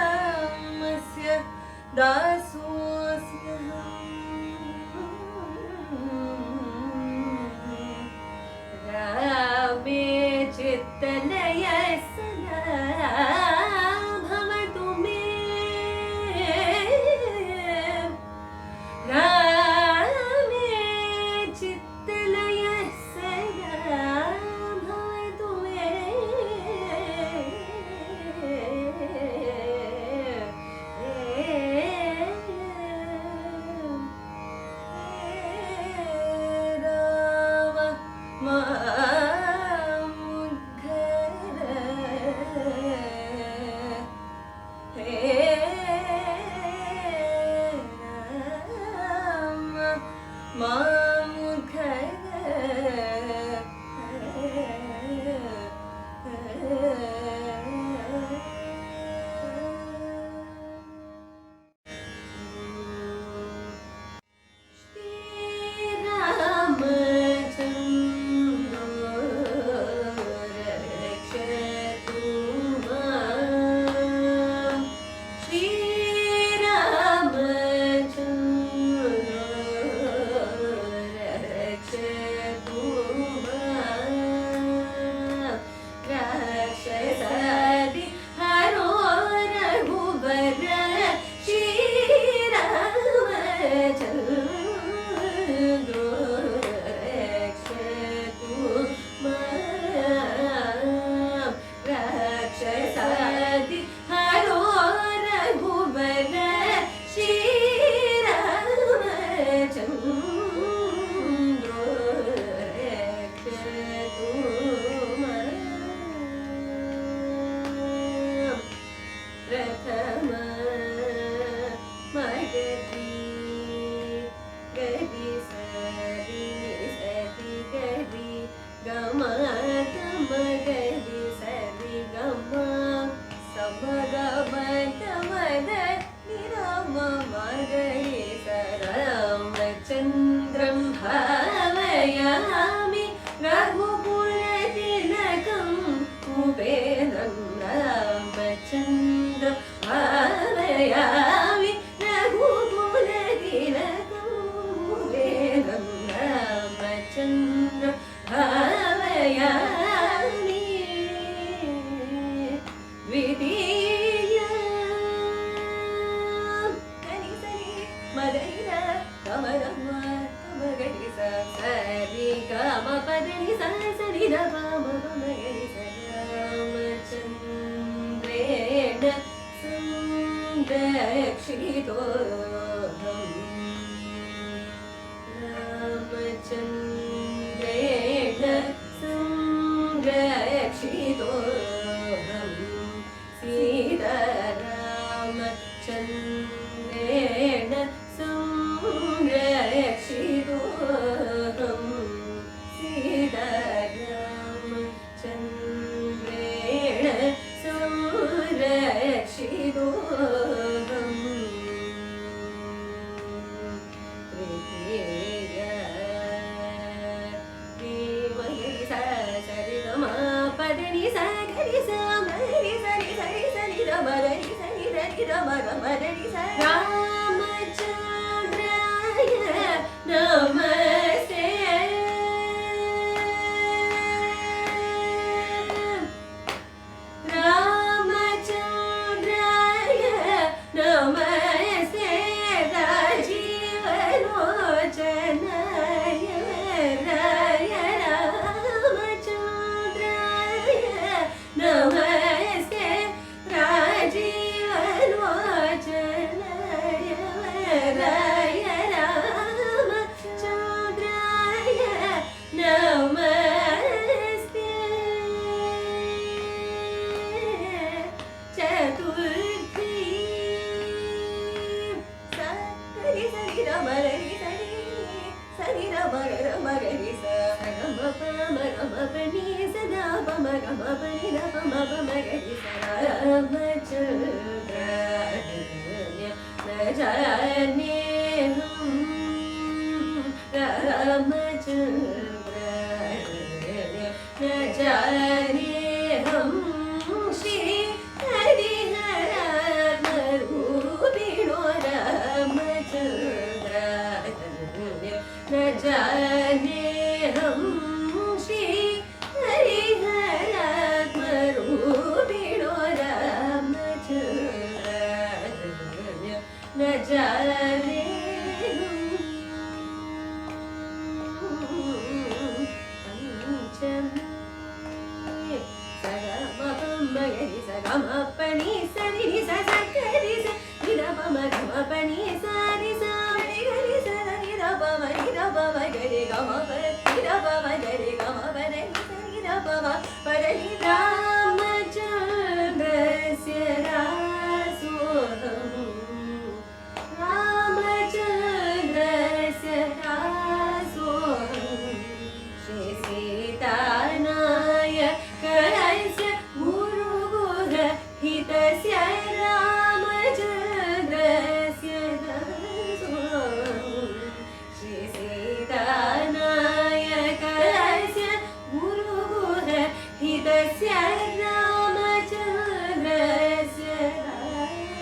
रामस्य दासोऽस्म्यहम् रामे चित्तलये सदा भवतु मे रामे चित्तलये सदा भवतु मे रामचन्द्रं भावयामि रघुकुलतिलकम् कुबेरं रामचन्द्रं भावयामि रघुकुलतिलकं कुबेरं रामचन्द्रं भावयामि द्वितीया मदरिदा गमगम गमगरि सरि गम पदनि सरि द पम गमगरि रामचन्द्रेण संरक्षितोऽहम् रामचन्द्रेण संरक्षितोऽहम् सीतारामचन्द्रेण संरक्षितोऽहम् सीतारामचन्द्रेण संरक्षितोऽहम् तृतीया देवगिरि सरि गम पदनि सरि स मरि सरि सरि सरि द मरि सरि रि द मरि स रामचन्द्राय नमस्ते रामचन्द्राय नमस्ते राजीवलोचनाय राय रामचन्द्राय नमस्ते राजीवलोचनाय राय रामचन्द्राय नमस्ते चतुर्थी सरि सरि र मरि सरि र मगरि स गम पम गम पनि सदा पम गम पनि र पम मगरि स रामचन्द्राय न जाने हम रामचन्द्राय न जाने हम ni sa ni ni sa sa ga ni sa ni da pa ma pa ni sa ni sa ni ga ni sa ni da pa ma ga ni ga ma pa ni da pa ma ga ni ga ma pa ni sa ni da pa ma pa ni Ramachandrasya rasoham Ramachandrasya rasoham Shri Sitanayakasya Muruguha hitasya Ramachandrasya rasoham Shri Sitanayakasya Muruguha hitasya Ramachandrasya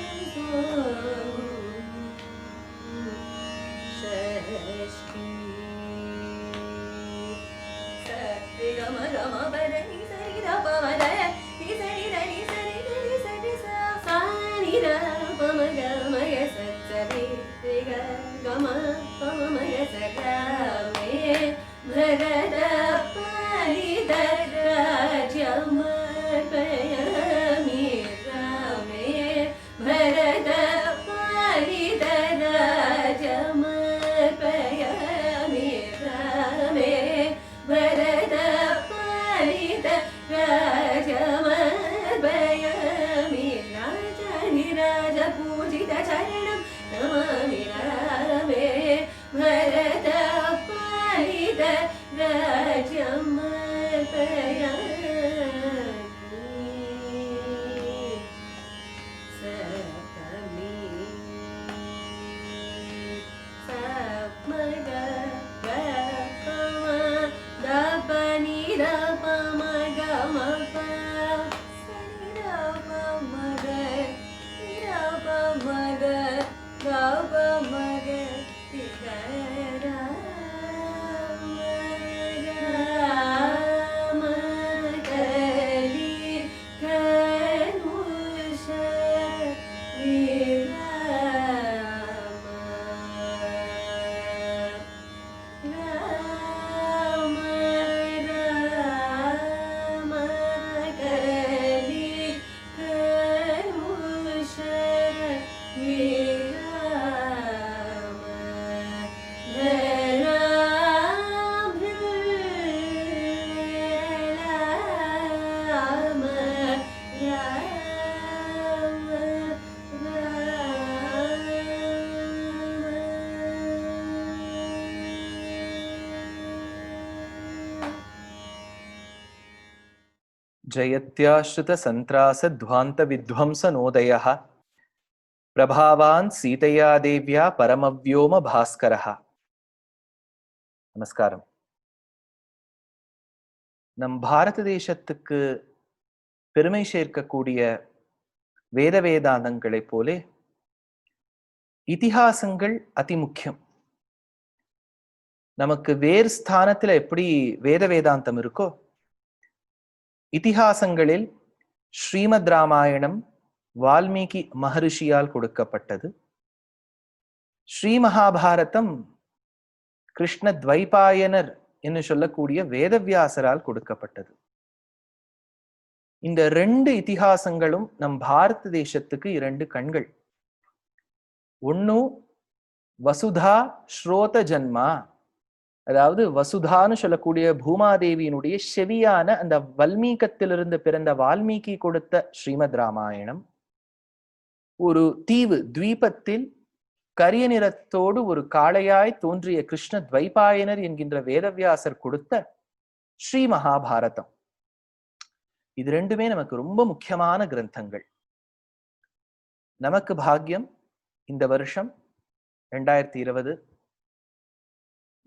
rasoham Shashti Sati Gama Gama Padani Sari Da Pa Ma Da Ni Sari Da Ni Sari Da Ni Sari Sa Sa Ni Da Pa Ma Ga Ma Ga Sa Sa Ni Ga Ga Ma Pa Ma Ma Ga Sa Ga Me Bharata Parida Rajyama Payami Rame Bharata Parida Rajyama Payami Rame Bharata Parida Rajyama Payami Rajani Raja Pujita Charanam Namami Rame Bharata Parida Rajyama Payami Sapami Sapmaga Gapama Dapani Dapama Gamapa Sani Dapamaga Dapamaga Dapamaga Ramakali Kanusha जयत्याश्रित संत्रास ध्वांत विध्वंस नोदयः प्रभावान् सीतया देव्या परमव्योम भास्करः. நமஸ்காரம். நம் பாரத தேசத்துக்கு பெருமை சேர்க்கக்கூடிய வேத வேதாந்தங்களைப் போலே இதிகாசங்கள் அதி முக்கியம். நமக்கு வேறு ஸ்தானத்துல எப்படி வேத வேதாந்தம் இருக்கோ, இதிகாசங்களில் ஸ்ரீமத் ராமாயணம் வால்மீகி மகரிஷியால் கொடுக்கப்பட்டது. ஸ்ரீ மகாபாரதம் கிருஷ்ண துவைபாயனர் என்று சொல்லக்கூடிய வேதவியாசரால் கொடுக்கப்பட்டது. இந்த ரெண்டு இதிகாசங்களும் நம் பாரத தேசத்துக்கு இரண்டு கண்கள். ஒன்னு வசுதா ஸ்ரோத ஜன்மா, அதாவது வசுதான்னு சொல்லக்கூடிய பூமாதேவியினுடைய செவியான அந்த வல்மீகத்திலிருந்து பிறந்த வால்மீகி கொடுத்த ஸ்ரீமத் ராமாயணம். ஒரு தீவு துவீபத்தில் கரிய நிறத்தோடு ஒரு காளையாய் தோன்றிய கிருஷ்ண துவைபாயனர் என்கின்ற வேதவியாசர் கொடுத்த ஸ்ரீ மகாபாரதம். இது ரெண்டுமே நமக்கு ரொம்ப முக்கியமான கிரந்தங்கள். நமக்கு பாக்கியம் இந்த வருஷம் 2020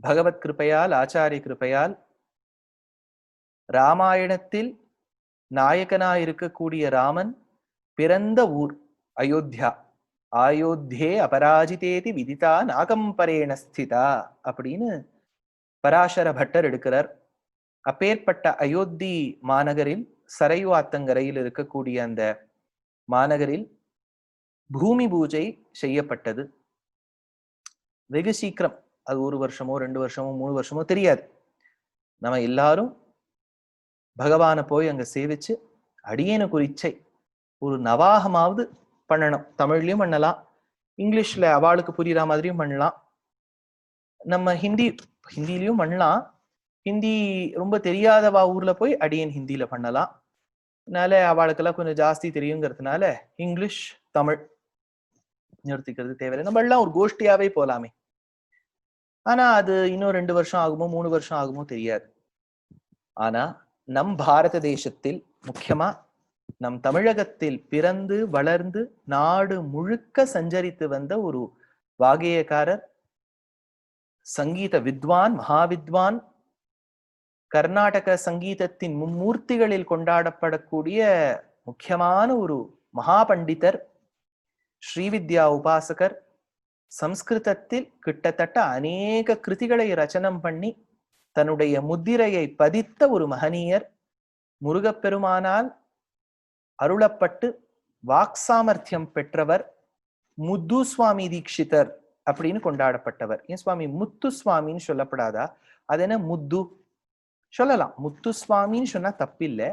பகவத் கிருபையால், ஆச்சாரிய கிருபையால் ராமாயணத்தில் நாயகனாய் இருக்கக்கூடிய ராமன் பிறந்த ஊர் அயோத்தியா. ஆயோத்தியே அபராஜிதேதி விதிதா நாகம்பரேண ஸ்திதா அப்படின்னு பராசர பட்டர் எடுக்கிறார். அப்பேற்பட்ட அயோத்தி மாநகரில், சரையு ஆத்தங்கரையில் இருக்கக்கூடிய அந்த மாநகரில் பூமி பூஜை செய்யப்பட்டது. வெகு சீக்கிரம், அது 1 வருஷமோ 2 வருஷமோ 3 வருஷமோ தெரியாது, நம்ம எல்லாரும் பகவானை போய் அங்க சேவிச்சு அடியேனு குறிச்சை ஒரு நவாகமாவது பண்ணணும். தமிழ்லயும் பண்ணலாம், இங்கிலீஷ்ல அவளுக்கு புரியுற மாதிரியும் பண்ணலாம், நம்ம ஹிந்திலையும் பண்ணலாம். ஹிந்தி ரொம்ப தெரியாதவா ஊர்ல போய் அடியன் ஹிந்தியில பண்ணலாம். அதனால அவளுக்கெல்லாம் கொஞ்சம் ஜாஸ்தி தெரியுங்கிறதுனால இங்கிலீஷ் தமிழ் நிறுத்திக்கிறது தேவையில்லை. நம்ம எல்லாம் ஒரு கோஷ்டியாவே போலாமே. ஆனா அது இன்னும் 2 வருஷம் ஆகுமோ 3 வருஷம் ஆகுமோ தெரியாது. ஆனா நம் பாரத தேசத்தில், முக்கியமா நம் தமிழகத்தில் பிறந்து வளர்ந்து நாடு முழுக்க சஞ்சரித்து வந்த ஒரு வாகையக்காரர், சங்கீத வித்வான், மகாவித்வான், கர்நாடக சங்கீதத்தின் மும்மூர்த்திகளில் கொண்டாடப்படக்கூடிய முக்கியமான ஒரு மகா பண்டிதர், ஸ்ரீவித்யா உபாசகர், சம்ஸ்கிருதத்தில் கிட்டத்தட்ட அநேக கிருதிகளை ரச்சனம் பண்ணி தன்னுடைய முத்திரையை பதித்த ஒரு மகனீயர், முருகப்பெருமானால் அருளப்பட்டு வாக்சாமர்த்தியம் பெற்றவர், முத்துசுவாமி தீட்சிதர் அப்படின்னு கொண்டாடப்பட்டவர். ஏன் சுவாமி முத்துசுவாமின்னு சொல்லப்படாதா? அது என்ன முத்து சொல்லலாம், முத்துசுவாமின்னு சொன்னா தப்பில்லை.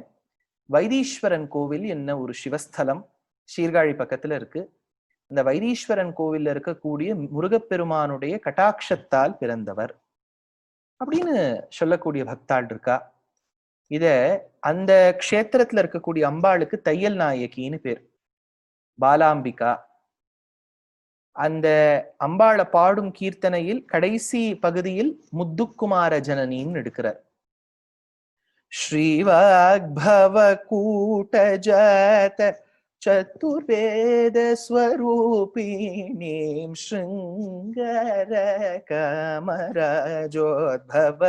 வைத்தீஸ்வரன் கோவில் என்ன ஒரு சிவஸ்தலம் சீர்காழி பக்கத்துல இருக்கு. இந்த வைத்தீஸ்வரன் கோவில்ல இருக்கக்கூடிய முருகப்பெருமானுடைய கட்டாட்சத்தால் பிறந்தவர் அப்படின்னு சொல்லக்கூடிய பக்தாள் இருக்கா. இத அந்த க்ஷேத்திரத்துல இருக்கக்கூடிய அம்பாளுக்கு தையல் நாயகின்னு பேர், பாலாம்பிகா. அந்த அம்பாளை பாடும் கீர்த்தனையில் கடைசி பகுதியில் முத்துக்குமார ஜனனின்னு எடுக்கிறார். ஸ்ரீவாக்பவ கூட்டஜாத சதுர்வேத ஸ்வரூபிணீம் ஸ்ருங்கர கமராஜோத்பவ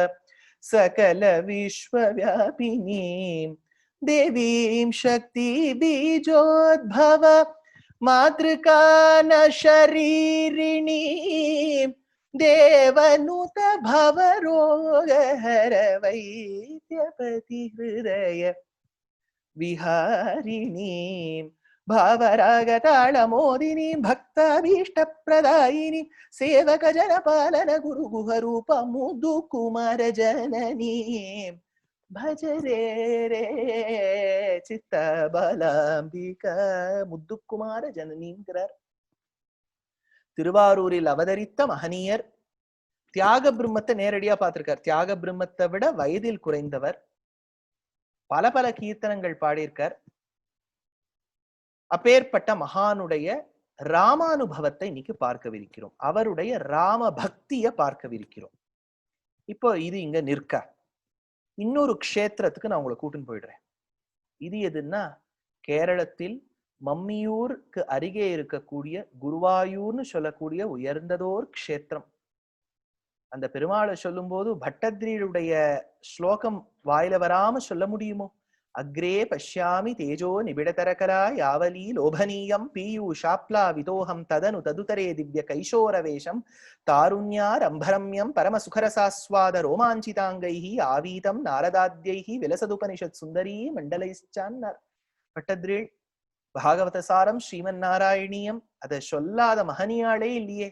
சகல விஸ்வவ்யாபினீம் தேவீம் சக்தி பீஜோத்பவ மாத்ருகான ஷரீரிணீம் தேவனுத பவரோகஹர வைத்யபதி ஹிருதய விஹாரிணீம் பாவராகதாளமோதினீம் பக்தாபீஷ்டப்ரதாயினீம் சேவக ஜனபாலன குரு குஹரூப முதுகுமார ஜனனீம் பஜரே ரே சித்த பலாம்பிகா. முத்துக்குமார ஜனனிங்கிறார். திருவாரூரில் அவதரித்த மகனீயர், தியாக பிரம்மத்தை நேரடியா பார்த்திருக்கார். தியாக பிரம்மத்தை விட வயதில் குறைந்தவர். பல பல கீர்த்தனங்கள் பாடியிருக்கார். அப்பேற்பட்ட மகானுடைய ராமானுபவத்தை இன்னைக்கு பார்க்கவிருக்கிறோம். அவருடைய ராம பக்திய பார்க்கவிருக்கிறோம். இப்போ இது இங்க நிற்க, இன்னொரு க்ஷேத்திரத்துக்கு நான் உங்களை கூட்டின்னு போயிடுறேன். இது எதுன்னா, கேரளத்தில் மம்மியூருக்கு அருகே இருக்கக்கூடிய குருவாயூர்னு சொல்லக்கூடிய உயர்ந்ததோர் க்ஷேத்திரம். அந்த பெருமாளை சொல்லும் போது பட்டத்ரியுடைய ஸ்லோகம் வாயில வராம சொல்ல முடியுமோ? அக்ரே பஷ்யாமி தேஜோ நிபிடதரகரா யாவலீ லோபனீயம் பீயூஷாப்லா விதோகம் ததனு ததுதரே திவ்ய கைஷோரவேஷம் தாருண்யார் அம்பரம்யம் பரமசுகரசாஸ்வாத ரோமாஞ்சிதாங்கைஹி ஆவீதம் நாரதாத்யைஹி விலசதுபனிஷத் சுந்தரி மண்டலைச்சான்னார் பட்டத்ரில். பாகவத சாரம் ஸ்ரீமன் நாராயணியம் அதை சொல்லாத மகனியாளே இல்லையே.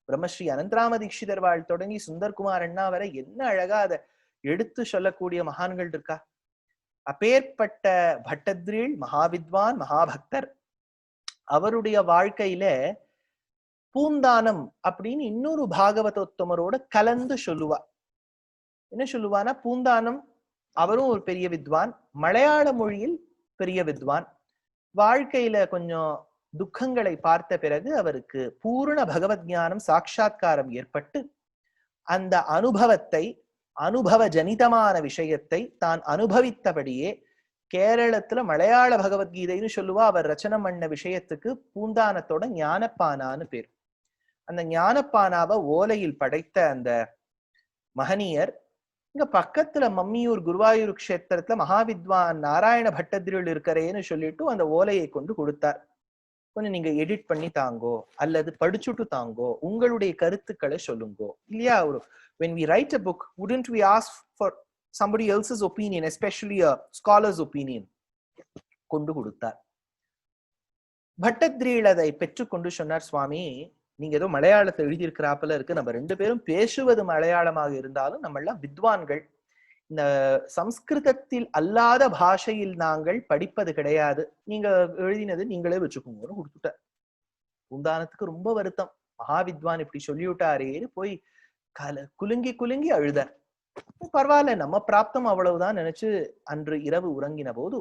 பிரம்மஸ்ரீ அனந்தராம தீட்சிதர் வாழ் தொடங்கி சுந்தர்குமார் அண்ணா வரை என்ன அழகா அதை எடுத்து சொல்லக்கூடிய மகான்கள் இருக்கா. அப்பேற்பட்ட பட்டத்ரில் மகாவித்வான், மகாபக்தர். அவருடைய வாழ்க்கையில பூந்தானம் அப்படின்னு இன்னொரு பாகவதோத்தமரோட கலந்து சொல்லுவா. என்ன சொல்லுவானா, பூந்தானம் அவரும் ஒரு பெரிய வித்வான், மலையாள மொழியில் பெரிய வித்வான். வாழ்க்கையில கொஞ்சம் துக்கங்களை பார்த்த பிறகு அவருக்கு பூர்ண பகவத் ஞானம் சாட்சா்காரம் ஏற்பட்டு அந்த அனுபவத்தை, அனுபவ ஜனிதமான விஷயத்தை தான் அனுபவித்தபடியே கேரளத்துல மலையாள பகவத்கீதைன்னு சொல்லுவா. அவர் ரச்சனம் பண்ண விஷயத்துக்கு பூந்தானத்தோட ஞானப்பானான்னு பேர். அந்த ஞானப்பானாவை ஓலையில் படைத்த அந்த மகனியர் இங்க பக்கத்துல மம்மியூர் குருவாயூர் க்ஷேத்திரத்துல மகாவித்வான் நாராயண பட்டத்ரில் இருக்கிறேன்னு சொல்லிட்டு அந்த ஓலையை கொண்டு கொடுத்தார். கொஞ்சம் நீங்க எடிட் பண்ணி தாங்கோ அல்லது படிச்சுட்டு தாங்கோ, உங்களுடைய கருத்துக்களை சொல்லுங்கோ இல்லையா. ஒரு when we write a book, wouldn't we ask for somebody else's opinion, especially a scholar's opinion? கொண்டு கொடுத்தார். பட்டத்ரில் அதை பெற்றுக்கொண்டு சொன்னார், சுவாமி நீங்க ஏதோ மலையாளத்தை எழுதியிருக்கிறாப்புல இருக்கு, நம்ம ரெண்டு பேரும் பேசுவது மலையாளமாக இருந்தாலும் நம்ம எல்லாம் வித்வான்கள், இந்த சம்ஸ்கிருதத்தில் அல்லாத பாஷையில் நாங்கள் படிப்பது கிடையாது, நீங்க எழுதினது நீங்களே வச்சுக்கோங்கன்னு கொடுத்துட்ட. பூந்தானத்துக்கு ரொம்ப வருத்தம், மகாவித்வான் இப்படி சொல்லிவிட்டாரேன்னு போய் குலுங்கி குலுங்கி அழுதார். பரவாயில்ல, நம்ம பிராப்தம் அவ்வளவுதான் நினைச்சு அன்று இரவு உறங்கின போது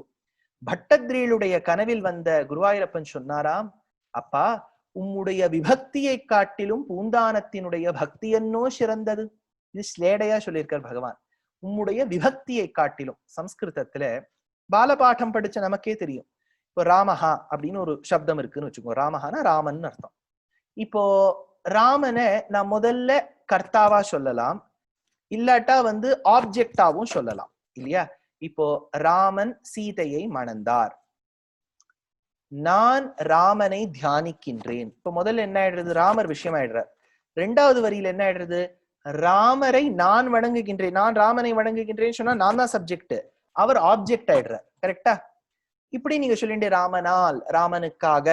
பட்டத்ரீளுடைய கனவில் வந்த குருவாயூரப்பன் சொன்னாராம், அப்பா, உம்முடைய விபக்தியை காட்டிலும் பூந்தானத்தினுடைய பக்தி என்னோ சிறந்தது. இது ஸ்லேடையா சொல்லியிருக்கார் பகவான். உம்முடைய விபக்தியை காட்டிலும். சம்ஸ்கிருதத்துல பாலபாடம் படிச்ச நமக்கே தெரியும். இப்போ ராமஹா அப்படின்னு ஒரு சப்தம் இருக்குன்னு வச்சுக்கோ. ராமஹானா ராமன் அர்த்தம். இப்போ ராமனை நான் முதல்ல கர்த்தாவா சொல்லலாம், இல்லாட்டா ஆப்ஜெக்டாவும் சொல்லலாம் இல்லையா? இப்போ ராமன் சீதையை மணந்தார், நான் ராமனை தியானிக்கின்றேன். இப்ப முதல்ல என்ன ஆயிடுறது? ராமர் விஷயம் ஆயிடுறார். ரெண்டாவது வரியில என்ன ஆயிடுறது? ராமரை நான் வணங்குகின்றேன், நான் ராமனை வணங்குகின்றேன்னு சொன்னா நான் தான் சப்ஜெக்ட், அவர் ஆப்ஜெக்ட் ஆயிடுறார். கரெக்டா? இப்படி நீங்க சொல்லிண்டே ராமனால், ராமனுக்காக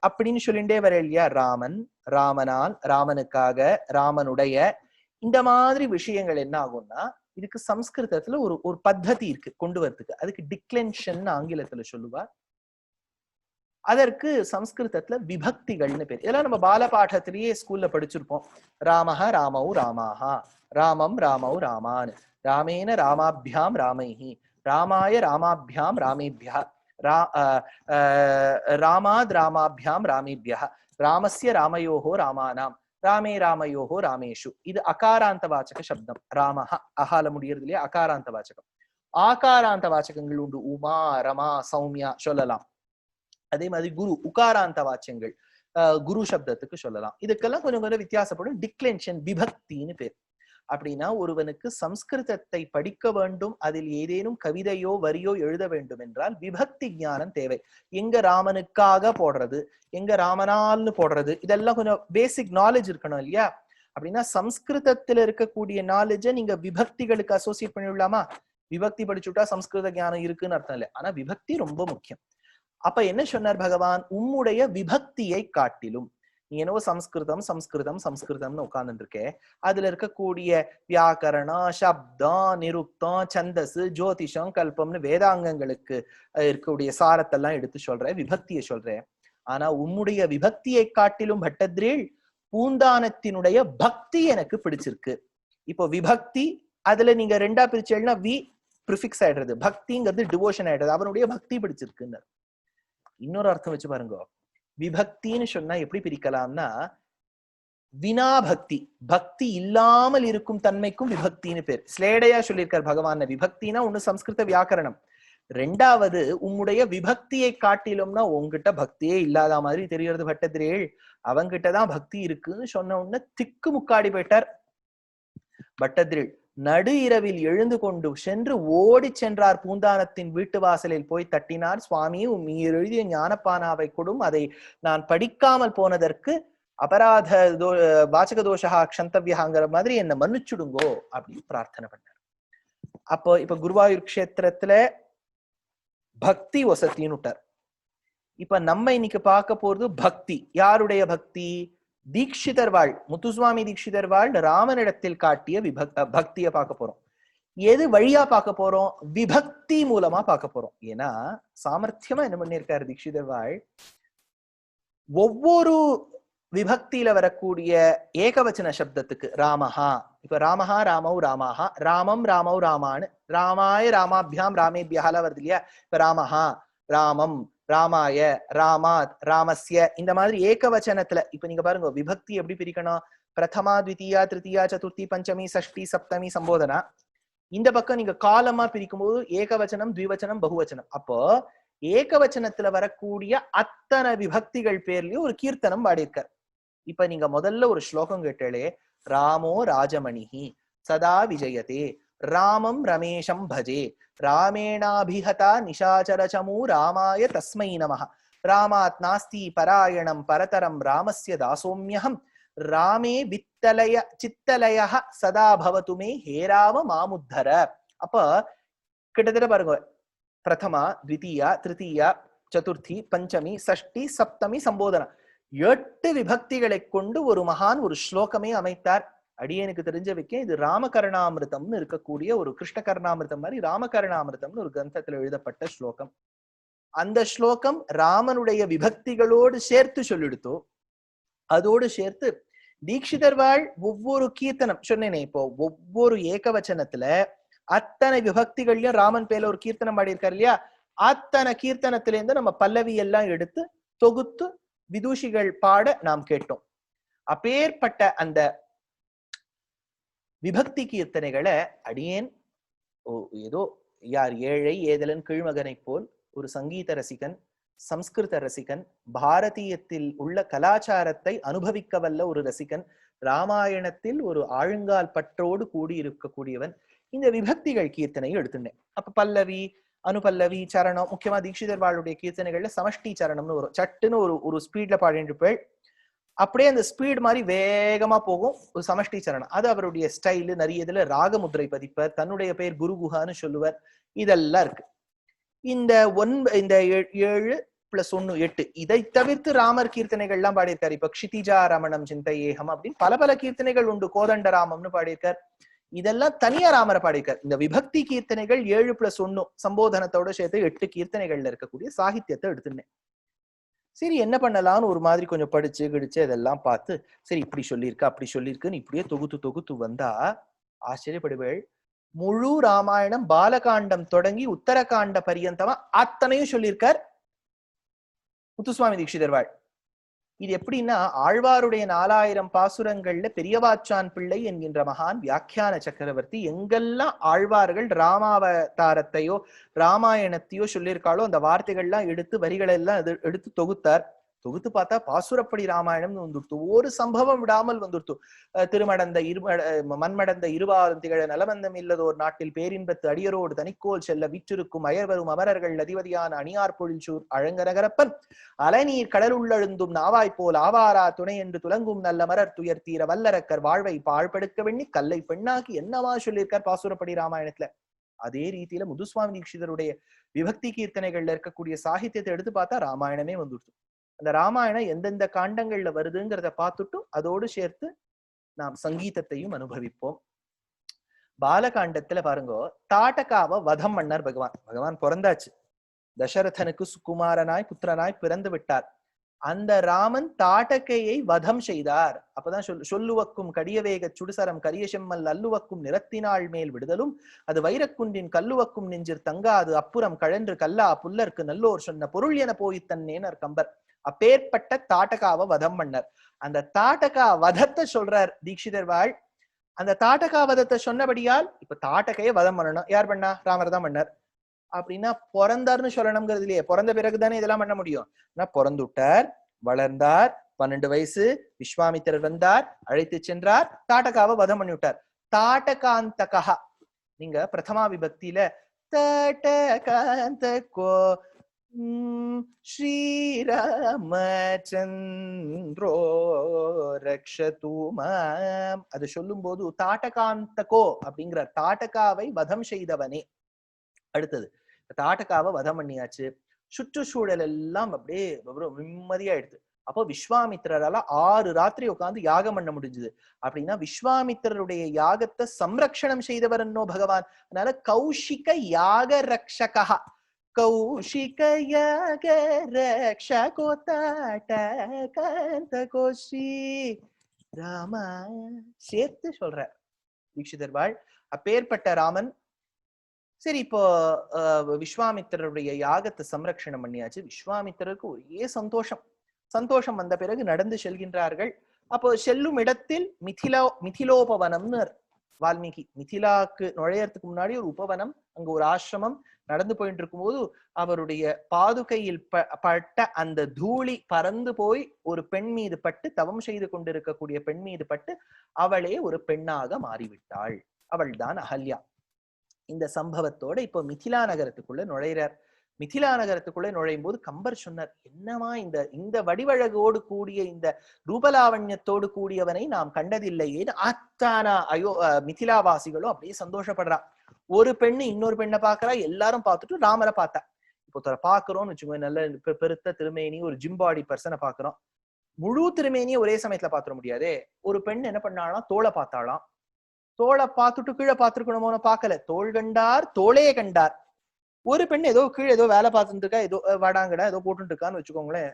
அப்படின்னு சொல்லிண்டே வர இல்லையா? ராமன், ராமனால், ராமனுக்காக, ராமனுடைய, இந்த மாதிரி விஷயங்கள் என்ன ஆகும்னா, இதுக்கு சம்ஸ்கிருதத்துல ஒரு பத்ததி இருக்கு கொண்டு வரதுக்கு. அதுக்கு டிக்ளென்ஷன் ஆங்கிலத்துல சொல்லுவார். அதற்கு சம்ஸ்கிருதத்துல விபக்திகள்னு பேர். இதெல்லாம் நம்ம பாலபாடத்திலேயே ஸ்கூல்ல படிச்சிருப்போம். ராமஹ ராமௌ ராமாஹா, ராமம் ராமௌ ராமான், ராமேன ராமாபியாம் ராமைஹி, ராமாய ராமாபியாம் ராமேபியா, ராமாத் ராமாபியாம் ராமேபியா, ராமஸ்ய ராமயோஹோ ராமானாம், ராமே ராமயோஹோ ராமேஷு. இது அகாராந்த வாச்சக சப்தம். ராமஹ அகால முடியறது இல்லையா? அகாராந்த வாச்சகம். ஆகாராந்த வாச்சகங்கள் உண்டு. உமா, ரமா, சௌமியா சொல்லலாம். அதே மாதிரி குரு, உகாராந்த வாச்சியங்கள் குரு சப்தத்துக்கு சொல்லலாம். இதுக்கெல்லாம் கொஞ்சம் கொஞ்சம் வித்தியாசப்படும். டிக்ளென்ஷன், விபக்தின்னு பேர். அப்படின்னா ஒருவனுக்கு சம்ஸ்கிருதத்தை படிக்க வேண்டும், அதில் ஏதேனும் கவிதையோ வரியோ எழுத வேண்டும் என்றால் விபக்தி ஞானம் தேவை. எங்க ராமனுக்காக போடுறது, எங்க ராமனால்னு போடுறது, இதெல்லாம் கொஞ்சம் பேசிக் நாலேஜ் இருக்கணும் இல்லையா? அப்படின்னா சம்ஸ்கிருதத்துல இருக்கக்கூடிய நாலேஜை நீங்க விபக்திகளுக்கு அசோசியேட் பண்ணிவிடலாமா? விபக்தி படிச்சுட்டா சம்ஸ்கிருத ஞானம் இருக்குன்னு அர்த்தம் இல்லை. ஆனா விபக்தி ரொம்ப முக்கியம். அப்ப என்ன சொன்னார் பகவான்? உம்முடைய விபக்தியை காட்டிலும். நீ என்னவோ சம்ஸ்கிருதம் சம்ஸ்கிருதம் சம்ஸ்கிருதம்னு உட்கார்ந்துட்டு இருக்கே, அதுல இருக்கக்கூடிய வியாக்கரணம், சப்தம், நிருக்தம், சந்தசு, ஜோதிஷம், கல்பம்னு வேதாங்கங்களுக்கு இருக்கக்கூடிய சாரத்தெல்லாம் எடுத்து சொல்ற, விபக்தியை சொல்றேன். ஆனா உம்முடைய விபக்தியை காட்டிலும் பட்டத்ரீள் பூந்தானத்தினுடைய பக்தி எனக்கு பிடிச்சிருக்கு. இப்போ விபக்தி அதுல நீங்க ரெண்டா பிரிச்சேன்னா வி ப்ரிஃபிக்ஸ் ஆயிடுறது, பக்திங்கிறது டிவோஷன் ஆயிடுறது. அவனுடைய பக்தி பிடிச்சிருக்குன்னு. இன்னொரு அர்த்தம் வச்சு பாருங்க. விபக்தின்னு சொன்னா எப்படி பிரிக்கலாம்னா, வினாபக்தி, பக்தி இல்லாமல் இருக்கும் தன்மைக்கும் விபக்தின்னு பேர். ஸ்லேடையா சொல்லியிருக்கார் பகவான். விபக்தினா ஒண்ணு சம்ஸ்கிருத வியாக்கரணம், ரெண்டாவது உம்முடைய விபக்தியை காட்டிலும்னா உங்ககிட்ட பக்தியே இல்லாத மாதிரி தெரியறது பட்டத்ரீள், அவங்கிட்டதான் பக்தி இருக்குன்னு சொன்ன உடனே திக்கு முக்காடி போயிட்டார் பட்டத்ரீள். நடு இரவில் எழுந்து கொண்டு சென்று ஓடி சென்றார். பூந்தானத்தின் வீட்டு வாசலில் போய் தட்டினார். சுவாமி, நீர் எழுதிய ஞானப்பானாவை கொடும், அதை நான் படிக்காமல் போனதற்கு அபராத வாச்சக தோஷா க்ஷந்தவ்யாங்கிற மாதிரி என்ன மன்னிச்சுடுங்கோ அப்படின்னு பிரார்த்தனை பண்ணார். அப்போ இப்ப குருவாயூர் கஷேத்திரத்துல பக்தி வசத்தின்னு விட்டார். இப்ப நம்ம இன்னைக்கு பார்க்க போறது பக்தி. யாருடைய பக்தி? தீக்ஷிதர் வாழ், முத்துசுவாமி தீக்ஷிதர் வாழ் ராமனிடத்தில் காட்டிய பக்தியை பார்க்க போறோம். எது வழியா பார்க்க போறோம்? விபக்தி மூலமா பார்க்க போறோம். ஏன்னா சாமர்த்தியமா என்ன பண்ணிருக்காரு தீக்ஷிதர் வாழ், ஒவ்வொரு விபக்தியில வரக்கூடிய ஏகவச்சன சப்தத்துக்கு ராமஹா, இப்ப ராமஹா ராமௌ ராமாஹா, ராமம் ராமௌ ராமான்னு, ராமாய ராமாபியாம் ராமேபியால வருது இல்லையா? இப்ப ராமஹா, ராமம், ராமாய, ராமாத், ராமஸ்ய, இந்த மாதிரி ஏகவச்சனத்துல இப்ப நீங்க பாருங்க விபக்தி எப்படி பிரிக்கணும்? பிரதமா, த்விதீயா, திருத்தீயா, சதுர்த்தி, பஞ்சமி, சஷ்டி, சப்தமி, சம்போதனா. இந்த பக்கம் நீங்க காலமா பிரிக்கும் போது ஏகவச்சனம், த்விவச்சனம், பகுவச்சனம். அப்போ ஏகவச்சனத்துல வரக்கூடிய அத்தனை விபக்திகள் பேர்லயும் ஒரு கீர்த்தனம் பாடியிருக்கார். இப்ப நீங்க முதல்ல ஒரு ஸ்லோகம் கேட்டாலே, ராமோ ராஜமணிஹி சதா விஜயதே, ராமம் ரமேஷம் பஜே, ராமேணாபிஹதா நிஷாச்சரச்சமூ ராமாய தஸ்மை நமஹ, ராமாத் நாஸ்தி பராயணம் பரதரம் ராமஸ்ய தாசோம்யஹம், ராமே வித்தலய சித்தலயஹ சதா பவது மே ஹேராவ மாமுத்தர. அப்ப கிட்டத்தட்ட பாருங்க, பிரதமா, த்விதீயா, திருத்தீயா, சதுர்த்தி, பஞ்சமி, சஷ்டி, சப்தமி, சம்போதனா, 8 விபக்திகளை கொண்டு ஒரு மகான் ஒரு ஸ்லோகமே அமைத்தார். அடியனுக்கு தெரிஞ்ச வைக்க இது ராமகரணாமிருதம்னு இருக்கக்கூடிய ஒரு கிருஷ்ண கர்ணாமிருதம் மாதிரி ராமகரணாமிருதம்னு ஒரு கிரந்தத்துல எழுதப்பட்ட ஸ்லோகம். அந்த ஸ்லோகம் ராமனுடைய விபக்திகளோடு சேர்த்து சொல்லிடுத்தோ. அதோடு சேர்த்து தீட்சிதர்வாள் ஒவ்வொரு கீர்த்தனம் சொன்னேனே, இப்போ ஒவ்வொரு ஏகவச்சனத்துல அத்தனை விபக்திகள்லயும் ராமன் பேர்ல ஒரு கீர்த்தனம் பாடியிருக்காரு இல்லையா, அத்தனை கீர்த்தனத்துல இருந்து நம்ம பல்லவி எல்லாம் எடுத்து தொகுத்து விதூஷிகள் பாட நாம் கேட்டோம். அப்பேற்பட்ட அந்த விபக்தி கீர்த்தனைகளை அடியேன் ஏதோ யார் ஏழை ஏதலன் கீழ்மகனை போல் ஒரு சங்கீத ரசிகன், சம்ஸ்கிருத ரசிகன், பாரதியத்தில் உள்ள கலாச்சாரத்தை அனுபவிக்க வல்ல ஒரு ரசிகன், ராமாயணத்தில் ஒரு ஆழுங்கால் பற்றோடு கூடி இருக்கக்கூடியவன், இந்த விபக்திகள் கீர்த்தனையை எடுத்துட்டேன். அப்ப பல்லவி, அனுபல்லவி, சரணம், முக்கியமா தீட்சிதர்வாளுடைய கீர்த்தனைகள்ல சமஷ்டி சரணம்னு ஒரு சட்டுன்னு ஒரு ஸ்பீட்ல பாடிட்டு போய் அப்படியே அந்த ஸ்பீட் மாதிரி வேகமா போகும் ஒரு சமஷ்டி சரணம். அது அவருடைய ஸ்டைலு. நிறைய இதுல ராகமுத்ரை பதிப்பர், தன்னுடைய பெயர் குருகுஹான்னு சொல்லுவர். இதெல்லாம் இருக்கு. இந்த 7 + 1 8 இதை தவிர்த்து ராமர் கீர்த்தனைகள் எல்லாம் பாடியிருக்காரு. இப்ப க்ஷிதிஜா ரமணம் சிந்தையேகம் அப்படின்னு பல கீர்த்தனைகள் உண்டு. கோதண்ட ராமம்னு பாடியிருக்கார். இதெல்லாம் தனியா ராமரை பாடியிருக்கார். இந்த விபக்தி கீர்த்தனைகள் 7 + 1 சம்போதனத்தோட சேர்த்து 8 கீர்த்தனைகள்ல இருக்கக்கூடிய சாகித்யத்தை எடுத்துனேன். சரி என்ன பண்ணலாம்னு ஒரு மாதிரி கொஞ்சம் படிச்சு கிடிச்சு அதெல்லாம் பார்த்து, சரி இப்படி சொல்லியிருக்கா அப்படி சொல்லியிருக்குன்னு இப்படியே தொகுத்து வந்தா ஆச்சரியப்படுவேள். முழு ராமாயணம் பாலகாண்டம் தொடங்கி உத்தரகாண்ட பரியந்தமா அத்தனையும் சொல்லியிருக்கார் முத்துசுவாமி தீட்சிதர்வாள். இது எப்படின்னா, ஆழ்வாருடைய 4000 பாசுரங்கள்ல பெரியவாச்சான் பிள்ளை என்கின்ற மகான் வியாக்கியான சக்கரவர்த்தி எங்கெல்லாம் ஆழ்வார்கள் ராமாவதாரத்தையோ ராமாயணத்தையோ சொல்லியிருக்காளோ அந்த வார்த்தைகள்லாம் எடுத்து வரிகளை எல்லாம் எடுத்து தொகுத்தார். தொகுத்து பார்த்தா பாசுரப்படி ராமாயணம்னு வந்துடுத்து. ஒரு சம்பவம் விடாமல் வந்துடுத்து. மண்மடந்த இருவாரும் திகழ நலவந்தம் இல்லதோர் நாட்டில் பேரின்பத்து அடியரோடு தனிக்கோல் செல்ல விற்றிருக்கும் அயர்வரும் அமரர்கள் அதிபதியான அணியார் பொழில்சூர் அழங்கரகரப்பன் அலைநீர் கடலுள்ளழுந்தும் நாவாய் போல் ஆவாரா துணை என்று துலங்கும் நல்ல மரர் துயர் தீர வல்லரக்கர் வாழ்வை பாழ்படுக்க வெண்ணி கல்லை பெண்ணாக்கி என்னவா சொல்லியிருக்கார் பாசுரப்படி ராமாயணத்துல. அதே ரீதியில முத்துசுவாமி தீட்சிதருடைய விபக்தி கீர்த்தனைகள்ல இருக்கக்கூடிய சாகித்யத்தை எடுத்து பார்த்தா ராமாயணமே வந்துடுச்சு. அந்த ராமாயணம் எந்தெந்த காண்டங்கள்ல வருதுங்கிறத பார்த்துட்டு அதோடு சேர்த்து நாம் சங்கீதத்தையும் அனுபவிப்போம். பாலகாண்டத்துல பாருங்க, தாட்டகாவ வதம் பண்ணார் பகவான் பிறந்தாச்சு. தசரதனுக்கு சுகுமாரனாய் புத்திரனாய் பிறந்து விட்டார். அந்த ராமன் தாட்டகையை வதம் செய்தார். அப்பதான் சொல்லுவக்கும் கடியவேக சுடுசரம் கரிய செம்மல் அல்லுவக்கும் நிறத்தினாள் மேல் விடுதலும் அது வைரக்குன்றின் கல்லுவக்கும் நெஞ்சிர் தங்காது அப்புறம் கழன்று கல்லா புல்லருக்கு நல்லோர் சொன்ன பொருள் என போய்த்தன்னேனர் கம்பர். அப்பேற்பட்ட தாட்டகாவை வதம் பண்ணார். அந்த தாட்டகா வதத்தை சொல்றார் தீட்சிதர்வாள். அந்த தாட்டகா வதத்தை சொன்னபடியால் இப்ப தாட்டகையை வதம் பண்ணணும். யார் பண்ணா? ராமர் தான் பண்ணார். அப்படின்னா பிறந்தார்னு சொல்லணுங்கிறது இல்லையே, பிறந்த பிறகுதானே இதெல்லாம் பண்ண முடியும். பிறந்துட்டார், வளர்ந்தார், 12 வயசு, விஸ்வாமித்திரர் வந்தார், அழைத்து சென்றார், தாட்டகாவை வதம் பண்ணி விட்டார். தாட்டகாந்தகா நீங்க பிரதமா விபக்தியில தாட்டகாந்தகோ ஸ்ரீராமச்சந்திரோ ரக்ஷது மாம் அது சொல்லும் போது தாட்டகாந்தகோ அப்படிங்கிற தாட்டகாவை வதம் செய்தவனே. அடுத்தது தாட்டகாவை வதம் பண்ணியாச்சு. சுற்றுச்சூழல் எல்லாம் அப்படியே நிம்மதியாயிடுது. அப்போ விஸ்வாமித்திரரால 6 ராத்திரி உட்கார்ந்து யாகம் பண்ண முடிஞ்சது. அப்படின்னா விஸ்வாமித்திரருடைய யாகத்தை சம்ரக்ஷணம் செய்தவர் என்னோ பகவான். அதனால கௌஷிக யாக ரக்ஷகா, கௌஷிக யாக ரக்ஷகோ தாட்டகாந்தகோ ஸ்ரீ ராமா சேர்த்து சொல்ற தீட்சிதர்வாள். அப்பேற்பட்ட ராமன். சரி, இப்போ விஸ்வாமித்திரருடைய யாகத்தை சம்ரக்ஷணம் பண்ணியாச்சு. விஸ்வாமித்திரருக்கு ஒரே சந்தோஷம் வந்த பிறகு நடந்து செல்கின்றார்கள். அப்போ செல்லும் இடத்தில் மிதிலோபவனம்னு வால்மீகி மிதிலாக்கு நுழையறதுக்கு முன்னாடி ஒரு உபவனம், அங்க ஒரு ஆசிரமம் நடந்து போயிட்டு இருக்கும்போது அவருடைய பாதுகையில் பட்ட அந்த தூளி பறந்து போய் ஒரு பெண் மீது பட்டு, தவம் செய்து கொண்டிருக்கக்கூடிய பெண் மீது பட்டு அவளே ஒரு பெண்ணாக மாறிவிட்டாள். அவள் தான் அகல்யா. இந்த சம்பவத்தோட இப்போ மிதிலா நகரத்துக்குள்ள நுழைறார். மிதிலா நகரத்துக்குள்ள நுழையும் போது கம்பர் சொன்னார், என்னமா இந்த வடிவழகோடு கூடிய இந்த ரூபலாவண்யத்தோடு கூடியவனை நாம் கண்டதில்லையே. அத்தானா மிதிலாவாசிகளும் அப்படியே சந்தோஷப்படுறா. ஒரு பெண்ணு இன்னொரு பெண்ணை பாக்குறா. எல்லாரும் பார்த்துட்டு ராமரை பார்த்தா. இப்போ பாக்குறோம்னு வச்சுக்கோங்க, நல்ல பெருத்த திருமேனி ஒரு ஜிம்பாடி பர்சனை பாக்குறோம். முழு திருமேனியை ஒரே சமயத்துல பாத்துட முடியாதே. ஒரு பெண் என்ன பண்ணாலாம், தோளை பார்த்தாலாம். தோளை பார்த்துட்டு கீழே பார்த்திருக்கணுமோன்னு பார்க்கல. தோள் கண்டார் தோளே கண்டார். ஒரு பெண் ஏதோ கீழே ஏதோ வேலை பார்த்துட்டு இருக்கா, ஏதோ வடாங்கடா ஏதோ போட்டுட்டு இருக்கான்னு வச்சுக்கோங்களேன்.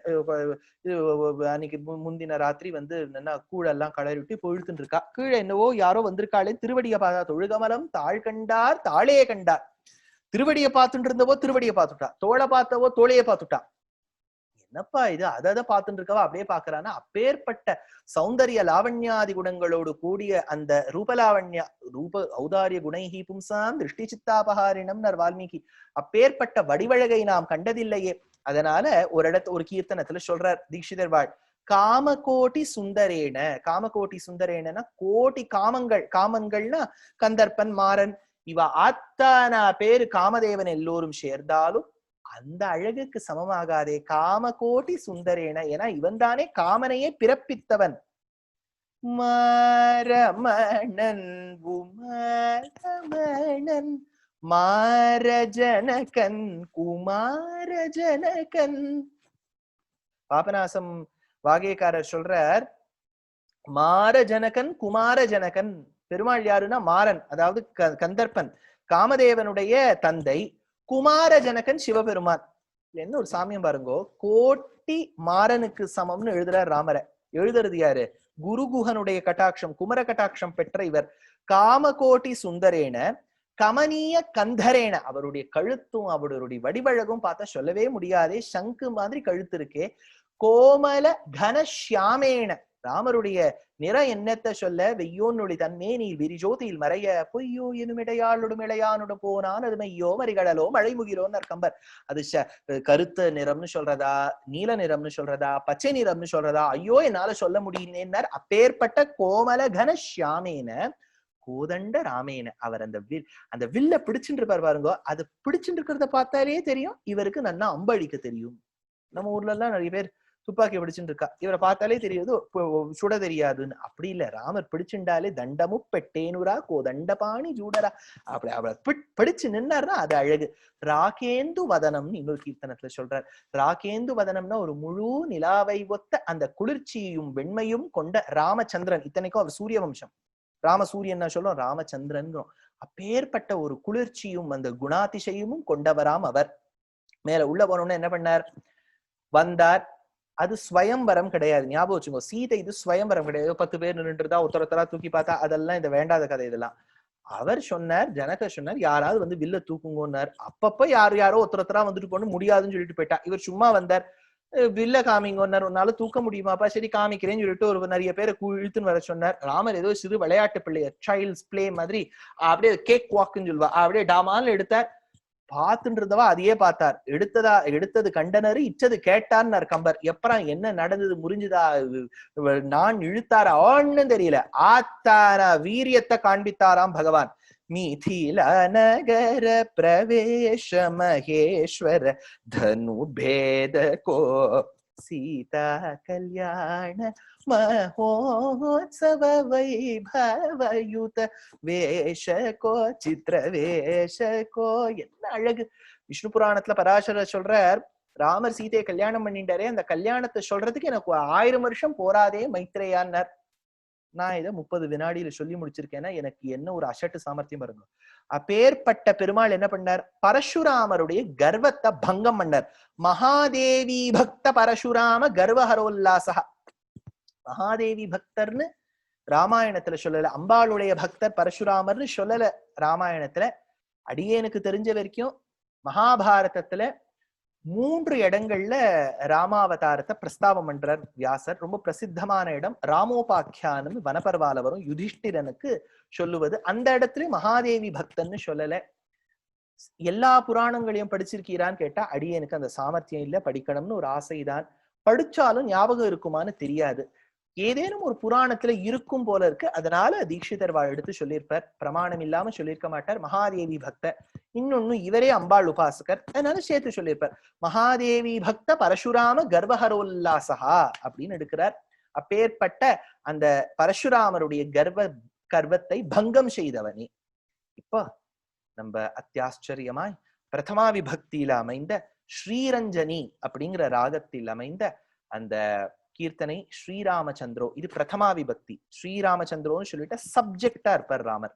அன்னைக்கு முந்தின ராத்திரி வந்து என்னன்னா கூழெல்லாம் கலரி விட்டு இப்போ இழுத்துட்டு இருக்கா. கீழே என்னவோ யாரோ வந்திருக்காளே, திருவடியை பார்த்தா தொழுகமலம் தாழ் கண்டார் தாளே கண்டார். திருவடியை பார்த்துட்டு இருந்தவோ திருவடியை பார்த்துட்டா, தோளை பார்த்தவோ தோளையே பார்த்துட்டா. என்னப்பா இது, அதை பார்த்துட்டு இருக்கவா அப்படியே பாக்குறான்னா, அப்பேற்பட்ட சௌந்தர்ய லாவண்யாதி குணங்களோடு கூடிய அந்த ரூபலாவண்யா ரூப ஔதாரிய குணைஹி பும்சாம் திருஷ்டி சித்தாபஹாரிணம் வால்மீகி. அப்பேற்பட்ட வடிவழகை நாம் கண்டதில்லையே. அதனால ஒரு கீர்த்தனத்துல சொல்றார் தீட்சிதர் வாழ், காமகோட்டி சுந்தரேன. காமகோட்டி சுந்தரேனா கோட்டி காமங்கள்னா கந்தர்ப்பன் மாறன் இவ அத்தனை பேரு காமதேவன் எல்லோரும் சேர்ந்தாலும் அந்த அழகுக்கு சமமாகாதே காமகோட்டி சுந்தரேன. ஏன்னா இவன் தானே காமனையே பிறப்பித்தவன். மாரமணன் உமாரமணன் மாரஜனகன் குமாரஜனகன். பாபநாசம் வாகேக்காரர் சொல்றார், மாரஜனகன் குமாரஜனகன். பெருமாள் யாருன்னா மாறன், அதாவது கந்தர்ப்பன், காமதேவனுடைய தந்தை. குமார ஜனகன் சிவபெருமான். என்ன ஒரு சாமியம் பாருங்கோ, கோட்டி மாறனுக்கு சமம்னு எழுதுறார் ராமரை. எழுதுறது யாரு? குருகுஹனுடைய கட்டாட்சம், குமர கட்டாட்சம் பெற்ற இவர். காமகோட்டி சுந்தரேன கமனீய கந்தரேன. அவருடைய கழுத்தும் அவருடைய வடிவழகும் பார்த்தா சொல்லவே முடியாதே, சங்கு மாதிரி கழுத்து இருக்கே. கோமல கனஷ்யாமேன. ராமருடைய நிறம் என்னத்த சொல்ல, வெய்யோன்னுடைய தன்மே நீர் விரிஜோதியில் மறைய பொய்யோ எனுமிடையாளுடும் இளையானுட போனான் அது மையோ மறிகடலோ மழைமுகிலோன்னு கம்பர். அது கருத்த நிறம்னு சொல்றதா, நீல நிறம்னு சொல்றதா, பச்சை நிறம்னு சொல்றதா, ஐயோ என்னால சொல்ல முடியலன்னார். அப்பேற்பட்ட கோமல கனஷ்யாமேன கோதண்ட ராமேன. அவர் அந்த வில்ல பிடிச்சுட்டு இருப்பார் பாருங்க. அது பிடிச்சுட்டு இருக்கிறத பார்த்தாலே தெரியும் இவருக்கு நல்லா அம்பழிக்க தெரியும். நம்ம ஊர்ல எல்லாம் நிறைய பேர் துப்பாக்கி பிடிச்சுட்டு இருக்கா, இவரை பார்த்தாலே தெரியுது சுட தெரியாதுன்னு. அப்படி இல்ல, ராமர் பிடிச்சுண்டாலே தண்டமு பெட்டேனுரா கோதண்டபாணி ஜூடரா. அப்படி அவரை பிடிச்சு நின்னார்னா அது அழகு. ராகேந்து வதனம்னு இன்னொரு கீர்த்தனத்துல சொல்றார். ராகேந்து வதனம்னா ஒரு முழு நிலாவை ஒத்த அந்த குளிர்ச்சியும் வெண்மையும் கொண்ட ராமச்சந்திரன். இத்தனைக்கும் அவர் சூரிய வம்சம், ராமசூரியன் சொல்லும், ராமச்சந்திரன். அப்பேற்பட்ட ஒரு குளிர்ச்சியும் அந்த குணாதிசயமும் கொண்டவராம் அவர். மேல உள்ள போனோம்னா என்ன பண்ணார், வந்தார். அது ஸ்வயம்பரம் கிடையாது, ஞாபகம் வச்சுக்கோ. சீதை இது ஸ்வயம்பரம் கிடையாது. 10 பேர் நின்றுதா ஒருத்தரா தூக்கி பார்த்தா அதெல்லாம் இந்த வேண்டாத கதை இதெல்லாம். அவர் சொன்னார், ஜனகர் சொன்னார், யாராவது வந்து வில்ல தூக்குங்கன்னார். அப்பப்ப யாரோ ஒருத்தரா வந்துட்டு போன முடியாதுன்னு சொல்லிட்டு போயிட்டா. இவர் சும்மா வந்தார், வில்ல காமிங்கன்னார். ஒன்னால தூக்க முடியுமாப்பா? சரி காமிக்கிறேன்னு சொல்லிட்டு ஒரு நிறைய பேரை இழுத்துன்னு வர சொன்னார். ராமர் ஏதோ சிறு விளையாட்டு பிள்ளையர், சைல்ட்ஸ் பிளே மாதிரி அப்படியே கேக் வாக்குன்னு சொல்லுவா, அப்படியே டாமான்னு எடுத்தார். பார்த்துட்டு இருந்தவா அதையே பார்த்தார். எடுத்தது கண்டனரு, இச்சது கேட்டார்னார் கம்பர். எப்பறம் என்ன நடந்தது முறிஞ்சுதா, நான் இழுத்தாரா ஆன்னு தெரியல. ஆத்தாரா வீரியத்தை காண்பித்தாராம் பகவான். மிதில நகர பிரவேச மகேஸ்வர தனு பேத கோ சீதா கல்யாண மகோத்சவ வைபவயுத வேஷகோ சித்திர வேஷகோ. என்ன அழகு! விஷ்ணு புராணத்துல பராசரர் சொல்றார், ராமர் சீதையை கல்யாணம் பண்ணிட்டாரே, அந்த கல்யாணத்தை சொல்றதுக்கு எனக்கு 1000 வருஷம் போராதே மைத்ரேயான்னார். நான் இதை 30 வினாடியில சொல்லி முடிச்சிருக்கேன்னா எனக்கு என்ன ஒரு அசட்டு சாமர்த்தியம் பாருங்க. அப்பேற்பட்ட பெருமாள் என்ன பண்ணார், பரசுராமருடைய கர்வத்தை பங்கம் பண்ணார். மகாதேவி பக்த பரசுராம கர்வஹரோல்லாசா. மகாதேவி பக்தர்னு ராமாயணத்துல சொல்லல, அம்பாளுடைய பக்தர் பரசுராமர்னு சொல்லல ராமாயணத்துல. அடியேனுக்கு தெரிஞ்ச வரைக்கும் மகாபாரதத்துல 3 இடங்கள்ல ராமாவதாரத்தை பிரஸ்தாபம் பண்றார் வியாசர். ரொம்ப பிரசித்தமான இடம் ராமோபாக்கியானம், வனபர்வால வரும், யுதிஷ்டிரனுக்கு சொல்லுவது. அந்த இடத்துல மகாதேவி பக்தன்னு சொல்லல. எல்லா புராணங்களையும் படிச்சிருக்கிறான்னு கேட்டா அடியேனுக்கு அந்த சாமர்த்தியம் இல்ல, படிக்கணும்னு ஒரு ஆசைதான். படிச்சாலும் ஞாபகம் இருக்குமான்னு தெரியாது. ஏதேனும் ஒரு புராணத்துல இருக்கும் போல இருக்கு, அதனால தீட்சிதர் எடுத்து சொல்லியிருப்பார். பிரமாணம் இல்லாம சொல்லியிருக்க மாட்டார். மகாதேவி பக்தர். இன்னொன்னு இவரே அம்பாள் உபாசகர், அதனால சேர்த்து சொல்லியிருப்பார். மகாதேவி பக்த பரசுராம கர்வஹரோல்லாசகா அப்படின்னு எடுக்கிறார். அப்பேற்பட்ட அந்த பரசுராமருடைய கர்வத்தை பங்கம் செய்தவனே. இப்ப நம்ம அத்தியாச்சரியமாய் பிரதமா விபக்தியில அமைந்த ஸ்ரீரஞ்சனி அப்படிங்கிற ராகத்தில் அமைந்த அந்த கீர்த்தனை ஸ்ரீராமச்சந்திரோ. இது பிரதமா விபக்தி. ஸ்ரீராமச்சந்திரோன்னு சொல்லிட்டு சப்ஜெக்டா இருப்பார் ராமர்.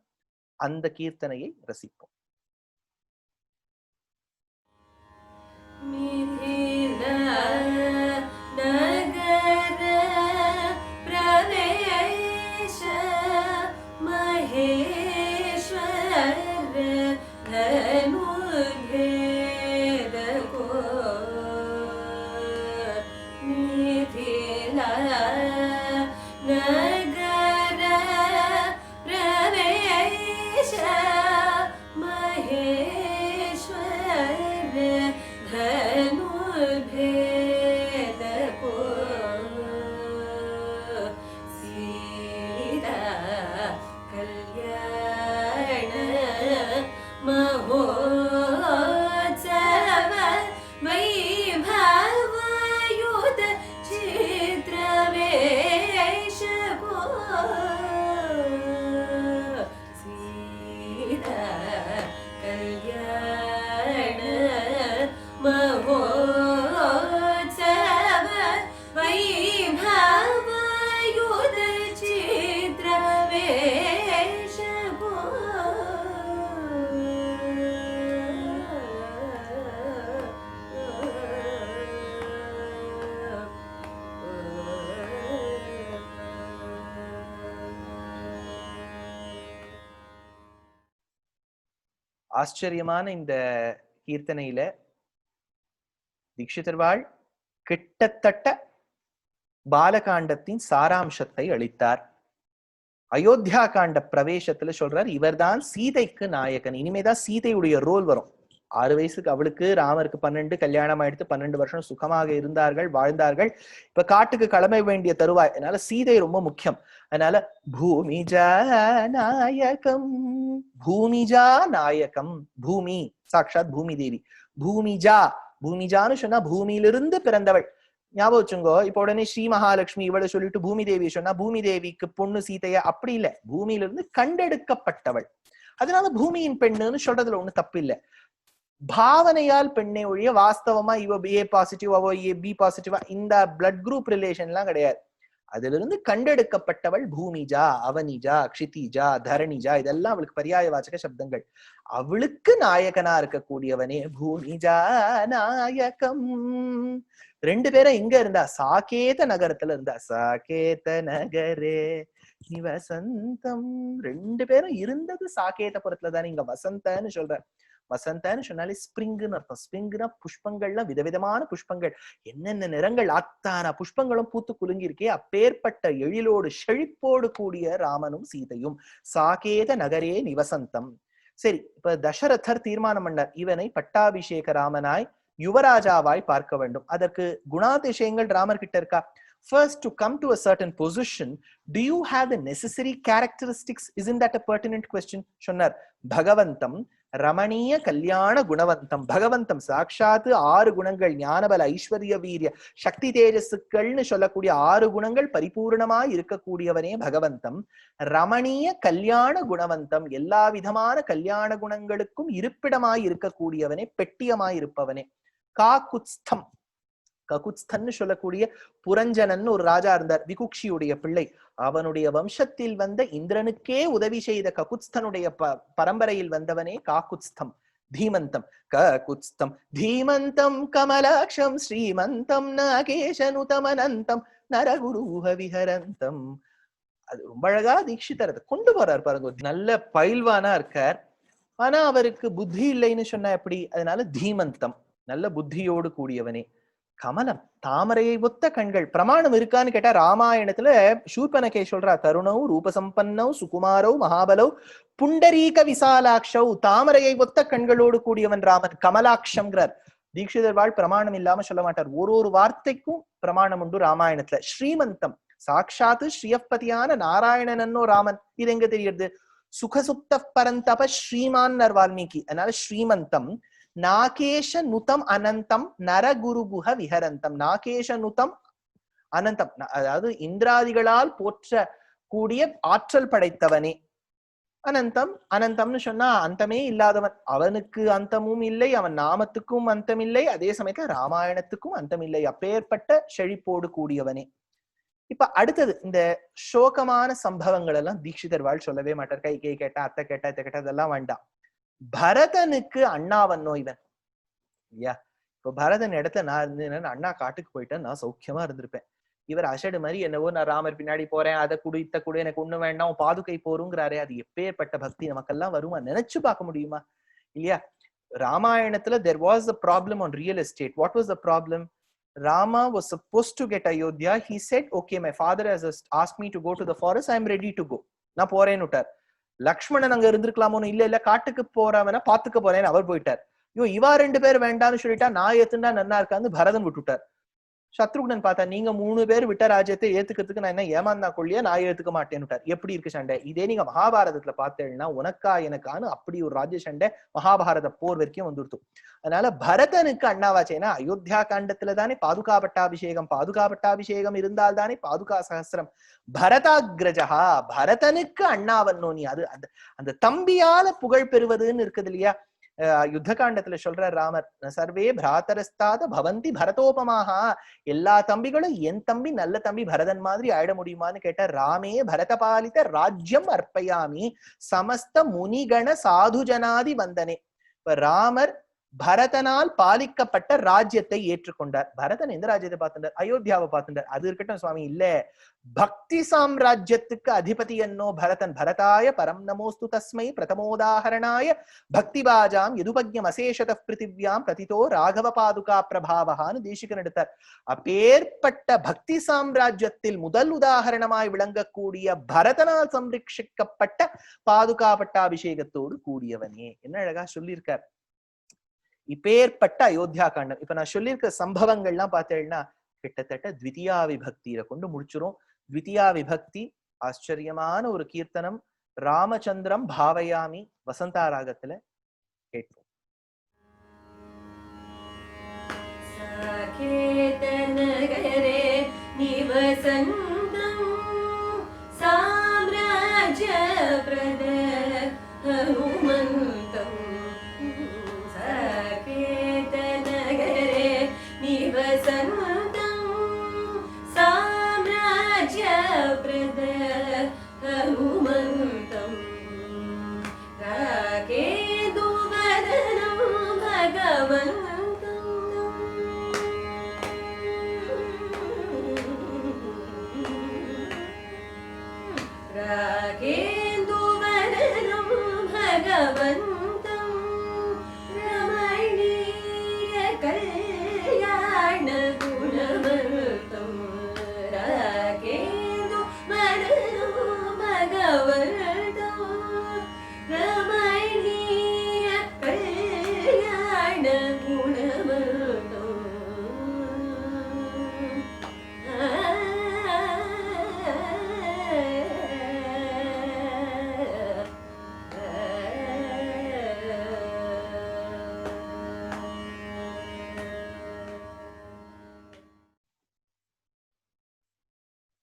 அந்த கீர்த்தனையை ரசிப்போம். ஆச்சரியமான இந்த கீர்த்தனையில தீட்சிதர்வாள் கிட்டத்தட்ட பாலகாண்டத்தின் சாராம்சத்தை அளித்தார். அயோத்தியா காண்ட பிரவேசத்துல சொல்றார், இவர்தான் சீதைக்கு நாயகன். இனிமேதான் சீதையுடைய ரோல் வரும். 6 வயசுக்கு அவளுக்கு, ராமருக்கு 12, கல்யாணம் ஆயிடுத்து, 12 வருஷம் சுகமாக இருந்தார்கள், வாழ்ந்தார்கள். இப்ப காட்டுக்கு கிளம்ப வேண்டிய தருவாய். அதனால சீதை ரொம்ப முக்கியம். அதனால பூமிஜா நாயகம், பூமிஜா நாயகம், பூமி சாட்சாத் பூமி தேவி. பூமிஜா, பூமிஜான்னு சொன்னா பூமியிலிருந்து பிறந்தவள். ஞாபகம் வச்சுங்கோ. இப்ப உடனே ஸ்ரீ மகாலட்சுமி இவளை சொல்லிட்டு பூமி தேவி சொன்னா பூமி தேவிக்கு பொண்ணு சீதைய அப்படி இல்ல, பூமியிலிருந்து கண்டெடுக்கப்பட்டவள். அதனால பூமியின் பெண்ணுன்னு சொல்றதுல ஒண்ணு தப்பு இல்லை. பாவனையால் பெண்ணை ஒழிய வாஸ்தவமா இவ ஏ பாசிட்டிவ் அவ ஏ பி பாசிட்டிவா இந்த பிளட் குரூப் ரிலேஷன் எல்லாம் கிடையாது. அதுல இருந்து கண்டெடுக்கப்பட்டவள் பூமிஜா, அவனிஜா, க்ஷிதிஜா, தரணிஜா, இதெல்லாம் அவளுக்கு பரியாய வாச்சக சப்தங்கள். அவளுக்கு நாயகனா இருக்கக்கூடியவனே பூமிஜா நாயகம். 2 பேரும் எங்க இருந்தா? சாகேத நகரத்துல இருந்தா. சாகேத நகரே நிவசந்தம். 2 பேரும் இருந்தது சாகேதபுரத்துல தானே. இங்க வசந்தன்னு சொல்ற. வசந்தன்னு சொன்னாலே ஸ்பிரிங்னு அர்த்தம். ஸ்பிரிங்னா புஷ்பங்கள்லாம் விதவிதமான புஷ்பங்கள், என்னென்ன நிறங்கள், அத்தான புஷ்பங்களும் பூத்து குலுங்கி இருக்கே. அப்பேற்பட்ட எழிலோடு செழிப்போடு கூடிய ராமனும் சீதையும் சாகேத நகரே நிவசந்தம். சரி, இப்ப தசரதர் தீர்மானம் பண்ணார், இவனை பட்டாபிஷேக ராமனாய் யுவராஜாவாய் பார்க்க வேண்டும். அதற்கு குணாதிசயங்கள் ராமர் கிட்ட இருக்கா? First, to come to a certain position, do you have the necessary characteristics? Isn't that a pertinent question? சொன்னார், பகவந்தம் ரமணீய கல்யாண குணவந்தம். பகவந்தம் சாட்சாத் 6 குணங்கள், ஞானபல ஐஸ்வர்ய வீரிய சக்தி தேஜஸுக்கள்னு சொல்லக்கூடிய 6 குணங்கள் பரிபூர்ணமாய் இருக்கக்கூடியவனே பகவந்தம். ரமணீய கல்யாண குணவந்தம், எல்லா விதமான கல்யாண குணங்களுக்கும் இருப்பிடமாய் இருக்கக்கூடியவனே, பெட்டியமாய் இருப்பவனே. காகுத்ஸ்தம், ககுத்ஸ்தன்னு சொல்லக்கூடிய புரஞ்சனன் ஒரு ராஜா இருந்தார், விகுக்ஷியுடைய பிள்ளை. அவனுடைய வம்சத்தில் வந்த இந்திரனுக்கே உதவி செய்த ககுத்ஸ்தனுடைய பரம்பரையில் வந்தவனே காகுத்ஸ்தம். தீமந்தம், ககுத்ஸ்தம் தீமந்தம் கமலாட்சம் ஸ்ரீமந்தம் நாகேஷனுதமனந்தம் நரகுருஹ விஹரந்தம். அது ரொம்ப அழகா தீட்சிதர் அதை கொண்டு போறார் பாருங்க. நல்ல பயில்வானா இருக்கார், ஆனா அவருக்கு புத்தி இல்லைன்னு சொன்னா எப்படி? அதனால தீமந்தம், நல்ல புத்தியோடு கூடியவனே. கமலம், தாமரையை ஒத்த கண்கள். பிரமாணம் இருக்கான்னு கேட்டா ராமாயணத்துல சூர்பனகை சொல்றா, தருணவ் ரூபசம்பன்னவ் சுகுமாரவ் மகாபலவ் புண்டரீக விசாலாட்சவ். தாமரையை ஒத்த கண்களோடு கூடியவன் ராமன், கமலாட்சம்ங்கிறார். தீட்சிதர் வாழ் பிரமாணம் இல்லாம சொல்ல மாட்டார். ஒரு வார்த்தைக்கும் பிரமாணம் உண்டு ராமாயணத்துல. ஸ்ரீமந்தம், சாட்சாத்து ஸ்ரீயப்பதியான நாராயணனோ ராமன். இது எங்க தெரியுது? சுகசுப்த பரந்தப ஸ்ரீமான் வால்மீகி. அதனால ஸ்ரீமந்தம். நாகேஷ நுதம் அனந்தம் நரகுருகுஹ விஹரந்தம். நாகேஷ நுதம் அனந்தம், அதாவது இந்திராதிகளால் போற்ற கூடிய ஆற்றல் படைத்தவனே. அனந்தம், அனந்தம்னு சொன்னா அந்தமே இல்லாதவன். அவனுக்கு அந்தமும் இல்லை, அவன் நாமத்துக்கும் அந்தம் இல்லை, அதே சமயத்துல ராமாயணத்துக்கும் அந்தம் இல்லை. அப்பேற்பட்ட செழிப்போடு கூடியவனே. இப்ப அடுத்தது இந்த சோகமான சம்பவங்கள் எல்லாம் தீட்சிதர் வாழ் சொல்லவே மாட்டார். கை கேட்டா, அத்தை கேட்டா, இத்தை கேட்டா, இதெல்லாம் வேண்டாம். பரதனுக்கு அண்ணாவன்னோ இவன் இல்லையா? இப்போ பரதன் இடத்துல நான் இருந்தேன், அண்ணா காட்டுக்கு போயிட்டேன், நான் சௌக்கியமா இருந்திருப்பேன். இவர் அசடு மாதிரி என்னவோ நான் ராமர் பின்னாடி போறேன், அதை குடு இத்த குடு, எனக்கு ஒண்ணு வேண்டாம், பாதுகை போருங்கிறாரே, அது எப்பேற்பட்ட பக்தி நமக்கெல்லாம் வருமா? நினைச்சு பார்க்க முடியுமா? இல்லையா? ராமாயணத்துல there was a problem on real estate. What was the problem? Rama was supposed to get Ayodhya. He said, okay, my father has asked me to go to the forest. I am ready to go. நான் போறேன்னு விட்டார். லக்ஷ்மணன் அங்க இருந்திருக்கலாமோன்னு, இல்ல காட்டுக்கு போறவன பாத்துக்க போறேன்னு அவர் போயிட்டார். இவா 2 பேர் வேண்டாம்னு சொல்லிட்டா நான் ஏத்துண்டா நன்னா இருக்கான்னு பரதன் விட்டுட்டார். சத்ருக்னன் பார்த்தா, நீங்க 3 பேர் விட்ட ராஜ்யத்தை ஏத்துக்கிறதுக்கு நான் என்ன ஏமாந்தா கொள்ளியா, நான் ஏத்துக்க மாட்டேன்னுட்டார். எப்படி இருக்கு சண்டை? இதே நீங்க மகாபாரதத்துல பார்த்தேன்னா உனக்கா எனக்கான்னு அப்படி ஒரு ராஜ்ய சண்டை மகாபாரத போர் வரைக்கும் வந்துருக்கும். அதனால பரதனுக்கு அண்ணாவாச்சேன்னா அயோத்தியா காண்டத்துல தானே பாதுகா பட்டாபிஷேகம் இருந்தால் தானே பாதுகா சகஸ்திரம். பரதாகிரஜா, பரதனுக்கு அண்ணாவன்னோ நீ. அது அந்த தம்பியால புகழ் பெறுவதுன்னு இருக்குது இல்லையா? யுத்த காண்டத்துல சொல்ற ராமர், சர்வே பிராதரஸ்தாத பவந்தி பரதோபமாக, எல்லா தம்பிகளும் என் தம்பி நல்ல தம்பி பரதன் மாதிரி ஆயிட முடியுமான்னு கேட்ட, ராமே பரதபாலித ராஜ்யம் அர்ப்பயாமி சமஸ்த முனிகண சாது ஜனாதி வந்தனே. இப்ப ராமர் பரதனால் பாலிக்கப்பட்ட ராஜ்யத்தை ஏற்றுக்கொண்டார். பரதன் எந்த ராஜ்யத்தை பார்த்துட்டார்? அயோத்தியாவை பார்த்துட்டார். அது இருக்கட்டும் சுவாமி, இல்ல பக்தி சாம்ராஜ்யத்துக்கு அதிபதி என்னோ பரதன். பரதாய பரம் நமோஸ்து தஸ்மை பிரதமோதாஹரணாய பக்தி பாஜாம் யதுபக்ஞம் அசேஷத பிருத்திவ்யாம் பிரதிதோ ராகவ பாதுகா பிரபாவகான்னு தேசிகன் எடுத்தார். அப்பேற்பட்ட பக்தி சாம்ராஜ்யத்தில் முதல் உதாரணமாய் விளங்கக்கூடிய பரதனால் சம்ரட்சிக்கப்பட்ட பாதுகா பட்டாபிஷேகத்தோடு கூடியவனே. என்ன அழகா சொல்லியிருக்கார். இப்பேற்பட்ட அயோத்தியா காண்டம். இப்ப நான் சொல்லியிருக்க சம்பவங்கள்லாம் பார்த்தேன்னா கிட்டத்தட்ட த்விதியா விபக்தியில கொண்டு முடிச்சிரும். த்விதியா விபக்தி ஆச்சரியமான ஒரு கீர்த்தனம். ராமச்சந்திரம் பாவயாமி வசந்தா ராகத்துல கேட்போம்.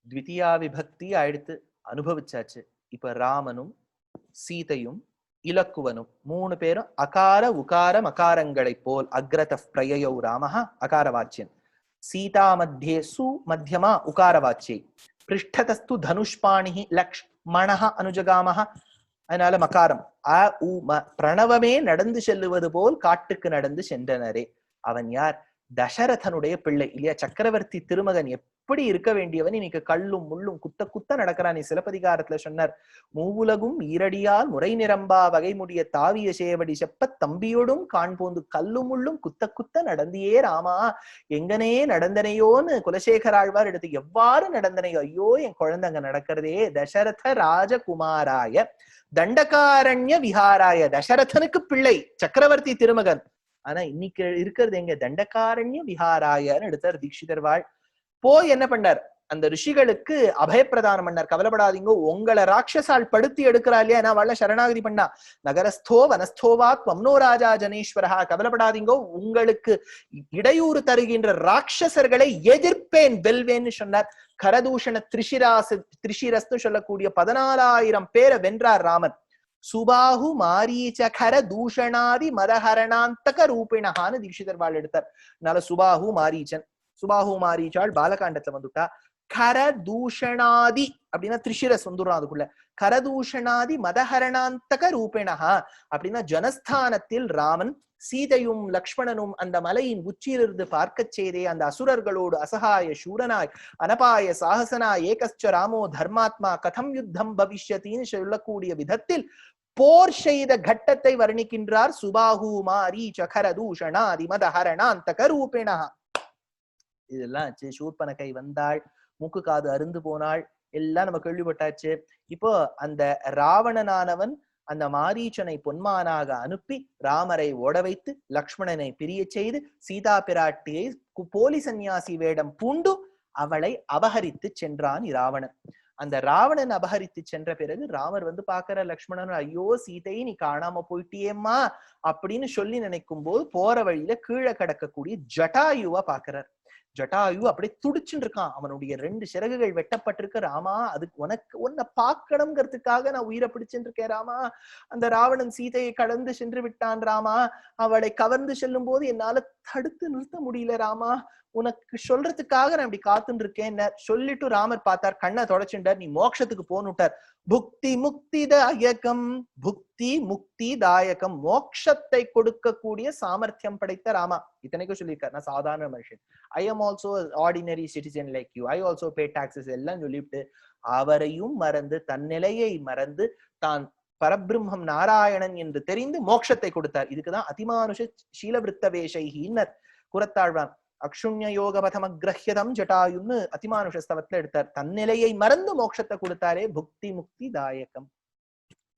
த்விதியா விபக்தி அடுத்து அனுபவிச்சாச்சு. இப்ப ராமனும் சீதையும் இலக்குவனும் 3 பேரும் அகார உகார மகாரங்களை போல் அக்ரத பிரயயௌ ராமஹ அகாரவாச்சியன், சீதா மத்தியே சு மத்தியமா உகாரவாச்சியை, பிருஷ்டதஸ்து தனுஷ்பாணிஹி லக்ஷ்மணஹ அனுஜகாமஹ. அதனால மகாரம் அ உ ம, பிரணவமே நடந்து செல்லுவது போல் காட்டுக்கு நடந்து சென்றனரே. அவன் யார்? தசரதனுடைய பிள்ளை இல்லையா? சக்கரவர்த்தி திருமகன். எப்படி இருக்க வேண்டியவன் இன்னைக்கு கல்லும் முள்ளும் குத்த நடக்கிறான். நீ சிலப்பதிகாரத்துல சொன்னார், மூவுலகும் ஈரடியால் முறை நிரம்பா வகைமுடிய தாவிய சேவடி செப்ப தம்பியோடும் காண்போந்து கல்லும் முள்ளும் குத்த நடந்தியே ராமா, எங்கனே நடந்தனையோன்னு குலசேகராழ்வார் எடுத்து எவ்வாறு நடந்தனையோ, ஐயோ என் குழந்தை அங்க நடக்கிறதே. தசரத ராஜகுமாராய தண்டகாரண்ய விஹாராய, தசரதனுக்கு பிள்ளை சக்கரவர்த்தி திருமகன். ஆனா இன்னைக்கு இருக்கிறது எங்க? தண்டகாரண்ய விஹாராயன்னு எடுத்தார் தீட்சிதர் வாழ். போய் என்ன பண்ணார்? அந்த ரிஷிகளுக்கு அபயப்பிரதானம் பண்ணார். கவலைப்படாதீங்க, உங்களை ராட்சசால் படுத்தி எடுக்கிறா இல்லையா, நான் வாழ சரணாகதி பண்ணா. நகரஸ்தோ வனஸ்தோவா துவம்னோ ராஜா ஜனேஸ்வரஹா, கவலைப்படாதீங்க, உங்களுக்கு இடையூறு தருகின்ற ராட்சசர்களை எதிர்ப்பேன், வெல்வேன்னு சொன்னார். கரதூஷண திரிஷிரஸ்து சொல்லக்கூடிய 14,000 பேரை வென்றார் ராமன். சுபாஹு மாரீச்ச கர தூஷணாதி மதஹரணாந்தக ரூபிணஹான்னு தீட்சிதர் வாழ் எடுத்தார். அதனால சுபாஹு மாரீச்சன், சுபாஹு மாரீச்சாள் பாலகாண்டத்துல வந்துட்டா. கரதூஷணாதி அப்படின்னா திரிஷிரஸ் வந்துடும் அதுக்குள்ள. கரதூஷணாதி மதஹரணாந்தக ரூபேணஹா அப்படின்னா ஜனஸ்தானத்தில் ராமன் சீதையும் லக்ஷ்மணனும் அந்த மலையின் உச்சியிலிருந்து பார்க்க செய்தே அந்த அசுரர்களோடு அசகாய சூரனாய் அனபாய சாகசனாய் ஏகஸ்ச ராமோ தர்மாத்மா கதம் யுத்தம் பவிஷ்யத்தின்னு சொல்லக்கூடிய விதத்தில் போர் செய்த கட்டத்தை வர்ணிக்கின்றார். சுபாஹு மாரி சகர தூஷணாதி மதஹரணாந்தக ரூபேணஹ. இதெல்லாம் சூர்பனகை வந்தாள், மூக்கு காது அருந்து போனாள், எல்லாம் நம்ம கேள்விப்பட்டாச்சு. இப்போ அந்த ராவணனானவன் அந்த மாரீச்சனை பொன்மானாக அனுப்பி ராமரை ஓட வைத்து லக்ஷ்மணனை பிரிய செய்து சீதா பிராட்டியை போலி சந்நியாசி வேடம் பூண்டு அவளை அபகரித்து சென்றான் ராவணன். அந்த ராவணன் அபகரித்து சென்ற பிறகு ராமர் வந்து பாக்குற லக்ஷ்மணன், ஐயோ சீதை நீ காணாம போயிட்டியேம்மா அப்படின்னு சொல்லி நினைக்கும் போது போற வழியில கீழே கிடக்கக்கூடிய ஜட்டாயுவா பாக்குறார். ஜட்டாயு அப்படியே துடிச்சுட்டு இருக்கான். அவனுடைய 2 சிறகுகள் வெட்டப்பட்டிருக்கு. ராமா, அதுக்கு உன்னை பார்க்கணுங்கிறதுக்காக நான் உயிரை பிடிச்சுட்டு இருக்கேன் ராமா. அந்த ராவணன் சீதையை கடந்து சென்று விட்டான் ராமா. அவளை கவர்ந்து செல்லும் போது என்னால தடுத்து நிறுத்த முடியல ராமா. உனக்கு சொல்றதுக்காக நான் இப்படி காத்துட்டு இருக்கேன் சொல்லிட்டு ராமர் பார்த்தார், கண்ணை தொடச்சுட்டார், நீ மோட்சத்துக்கு போனுட்டார். புக்தி முக்தி தாயகம், புக்தி முக்தி தாயகம், மோட்சத்தை கொடுக்கக்கூடிய சாமர்த்தியம் படைத்த ராமா. இத்தனைக்கும் சொல்லியிருக்காரு, நான் சாதாரண மனுஷன், I am also ordinary citizen like you, I also pay taxes எல்லாம் சொல்லிவிட்டு அவரையும் மறந்து தன் நிலையை மறந்து தான் பரபிரம்மம் நாராயணன் என்று தெரிந்து மோட்சத்தை கொடுத்தார். இதுக்குதான் அதிமானுஷ சீலவிருத்த வேஷைகின்னர் குரத்தாழ்வான். அக்ஷுண்ய யோக பதமக்ரஹ்யதம் ஜட்டாயுன்னு அதிமானுஷ ஸ்தவத்துல எடுத்தார். தன்னிலையை மறந்து மோட்சத்தை கொடுத்தாரே, புக்தி முக்தி தாயகம்.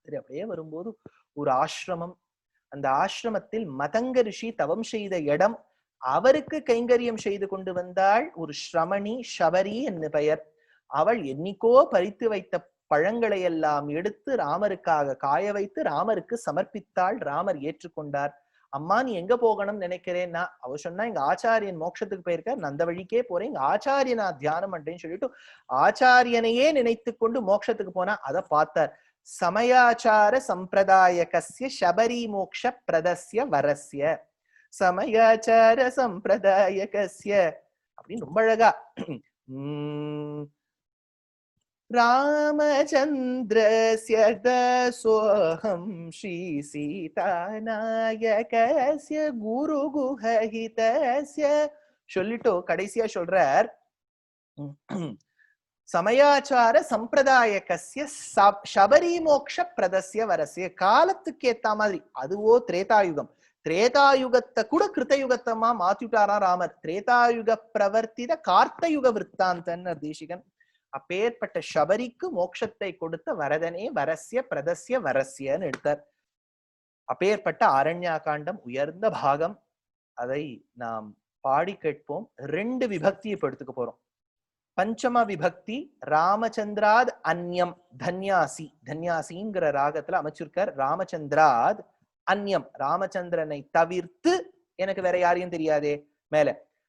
சரி, அப்படியே வரும்போது ஒரு ஆசிரமம், அந்த ஆசிரமத்தில் மதங்க ரிஷி தவம் செய்த இடம். அவருக்கு கைங்கரியம் செய்து கொண்டு வந்தாள் ஒரு ஸ்ரமணி, ஷபரி என்று பெயர். அவள் என்னைக்கோ பறித்து வைத்த பழங்களை எல்லாம் எடுத்து ராமருக்காக காய வைத்து ராமருக்கு சமர்ப்பித்தாள். ராமர் ஏற்றுக்கொண்டார். அம்மா நீ எங்க போகணும்னு நினைக்கிறேன்னா, அவ சொன்னா எங்க ஆச்சாரியன் மோட்சத்துக்கு போயிருக்கார், நான் அந்த வழிக்கே போறேன், எங்க ஆச்சாரியனா தியானம் பண்றேன்னு சொல்லிட்டு ஆச்சாரியனையே நினைத்து கொண்டு மோட்சத்துக்கு போனா. அதை பார்த்தார். சமயாச்சார சம்பிரதாயகஸ்ய சபரி மோக்ஷ பிரதஸ்ய வரஸ்ய, சமயாச்சார சம்பிரதாயகஸ்ய அப்படின்னு ரொம்ப அழகா ராமச்சந்திரஸ்ய தாசோஹம் ஸ்ரீ சீதாநாயகஸ்ய குரு குஹஹிதஸ்ய சொல்லிட்டு கடைசியா சொல்றார், சமயாச்சார சம்பிரதாயகஸ்ய சபரி மோக்ஷ பிரதஸ்ய வரஸ்ய. காலத்துக்கு ஏத்த மாதிரி, அதுவோ திரேதாயுகம், திரேதாயுகத்தை கூட கிருத்தயுகத்தமா மாத்திட்டாரா ராமர். திரேதாயுக பிரவர்த்தித கார்த்தயுக விற்த்தாந்தன் தேசிகன். அப்பேற்பட்ட ஷபரிக்கு மோட்சத்தை கொடுத்த வரதனே வரஸ்ய பிரதஸ்ய வரஸ்யன்னு எடுத்தார். அப்பேற்பட்ட ஆரண்யா காண்டம் உயர்ந்த பாகம். அதை நாம் பாடி கேட்போம். 2 விபக்தி இப்ப எடுத்துக்க போறோம். பஞ்சம விபக்தி ராமச்சந்திராத் அந்யம் தன்யாசி, தன்யாசிங்கிற ராகத்துல அமைச்சிருக்கார். ராமச்சந்திராத் அந்யம், ராமச்சந்திரனை தவிர்த்து எனக்கு வேற யாரையும் தெரியாதே. மேல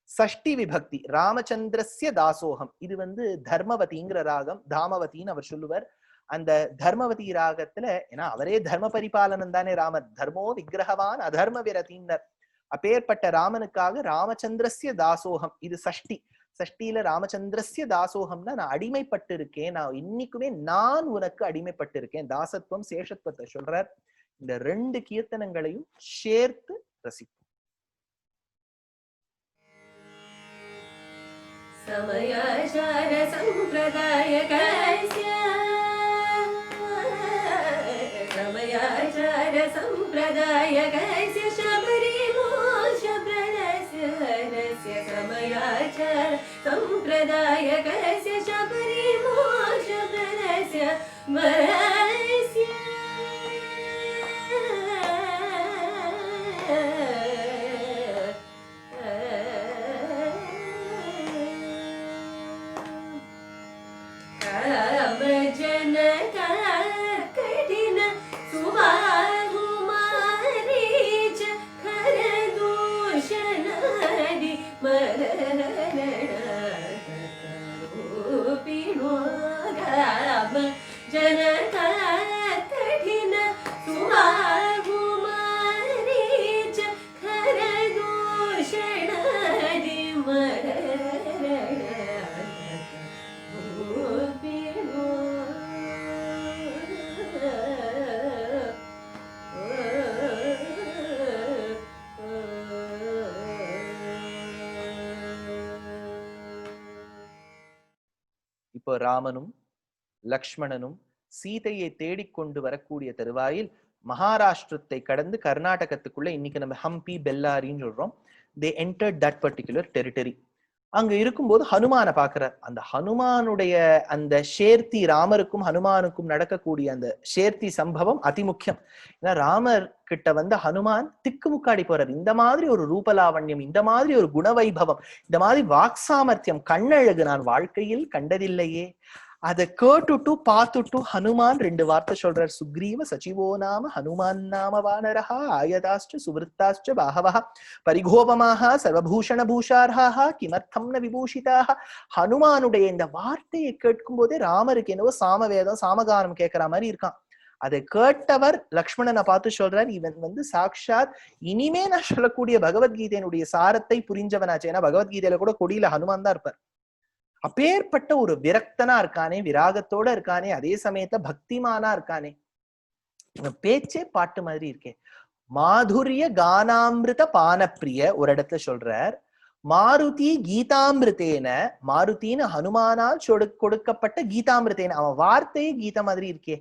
சஷ்டி விபக்தி ராமச்சந்திரஸ்ய தாசோகம், இது வந்து தர்மவதிங்கிற ராகம். தாமவதின்னு அவர் சொல்லுவார். அந்த தர்மவதி ராகத்துல, ஏன்னா அவரே தர்ம பரிபாலனம் தானே ராமர், தர்மோ விக்கிரகவான் அதர்ம விரதீன்னர். அப்பேற்பட்ட ராமனுக்காக ராமச்சந்திரஸ்ய தாசோகம், இது சஷ்டி. சஷ்டியில ராமச்சந்திரஸ்ய தாசோகம்னா நான் அடிமைப்பட்டு இருக்கேன், நான் இன்னைக்குமே நான் உனக்கு அடிமைப்பட்டு இருக்கேன். தாசத்துவம் சேஷத்துவத்தை சொல்றார். இந்த 2 கீர்த்தனங்களையும் சேர்த்து ரசிப்போம். समयाचार संप्रदायकस्य, समयाचार संप्रदायकस्य शबरी मोक्ष प्रदस्य वरस्य, समयाचार संप्रदायकस्य शबरी मोक्ष प्रदस्य वरस्य. जनन இப்போ ராமனும் லக்ஷ்மணனும் சீதையை தேடிக்கொண்டு வரக்கூடிய தருவாயில் மகாராஷ்டிரத்தை கடந்து கர்நாடகத்துக்குள்ள இன்னைக்கு நம்ம ஹம்பி பெல்லாரின்னு சொல்றோம். they entered that particular territory. அங்க இருக்கும்போது ஹனுமான பாக்குறார். அந்த ஹனுமானுடைய அந்த ஷேர்த்தி, ராமருக்கும் ஹனுமானுக்கும் நடக்கக்கூடிய அந்த ஷேர்த்தி சம்பவம் அதிமுக்கியம். ஏன்னா ராமர் கிட்ட வந்து ஹனுமான் திக்குமுக்காடி போறார். இந்த மாதிரி ஒரு ரூபலாவண்யம், இந்த மாதிரி ஒரு குணவைபவம், இந்த மாதிரி வாக்சாமர்த்தியம், கண்ணழகு நான் வாழ்க்கையில் கண்டதில்லையே. அதை கேட்டுட்டு பார்த்துட்டு ஹனுமான் 2 வார்த்தை சொல்றார். சுக்ரீவ சச்சிவோ நாம ஹனுமான் நாம வானரஹா ஆயதாஷ்ட சுவிருத்தாஷ்ட பாஹவஹ பரிகோபமாக சர்வபூஷண பூஷார்ஹா கிமர்த்தம் ந விபூஷிதாக. ஹனுமானுடைய இந்த வார்த்தையை கேட்கும் போதே ராமருக்கு என்னவோ சாமவேதம் சாமகானம் கேட்கிற மாதிரி இருக்கான். அதை கேட்டவர் லக்ஷ்மணனை பார்த்து சொல்றார், இவன் வந்து சாக்ஷாத் இனிமே நான் சொல்லக்கூடிய பகவத்கீதையினுடைய சாரத்தை புரிஞ்சவனாச்சு. ஏன்னா பகவத்கீதையில கூட கொடியில ஹனுமான் தான் இருப்பார். அப்பேற்பட்ட ஒரு விரக்தனா இருக்கானே, விராகத்தோட இருக்கானே, அதே சமயத்துல பக்திமானா இருக்கானே. பேச்சே பாட்டு மாதிரி இருக்கே. மாதுரிய கானாமிருத பானப்பிரிய ஒரு இடத்துல சொல்றார். மாருதி கீதாமிருத்தேன, மாருத்தின்னு ஹனுமானால் கொடுக்கப்பட்ட கீதாமிருத்தேன, அவன் வார்த்தையே கீதா மாதிரி இருக்கே.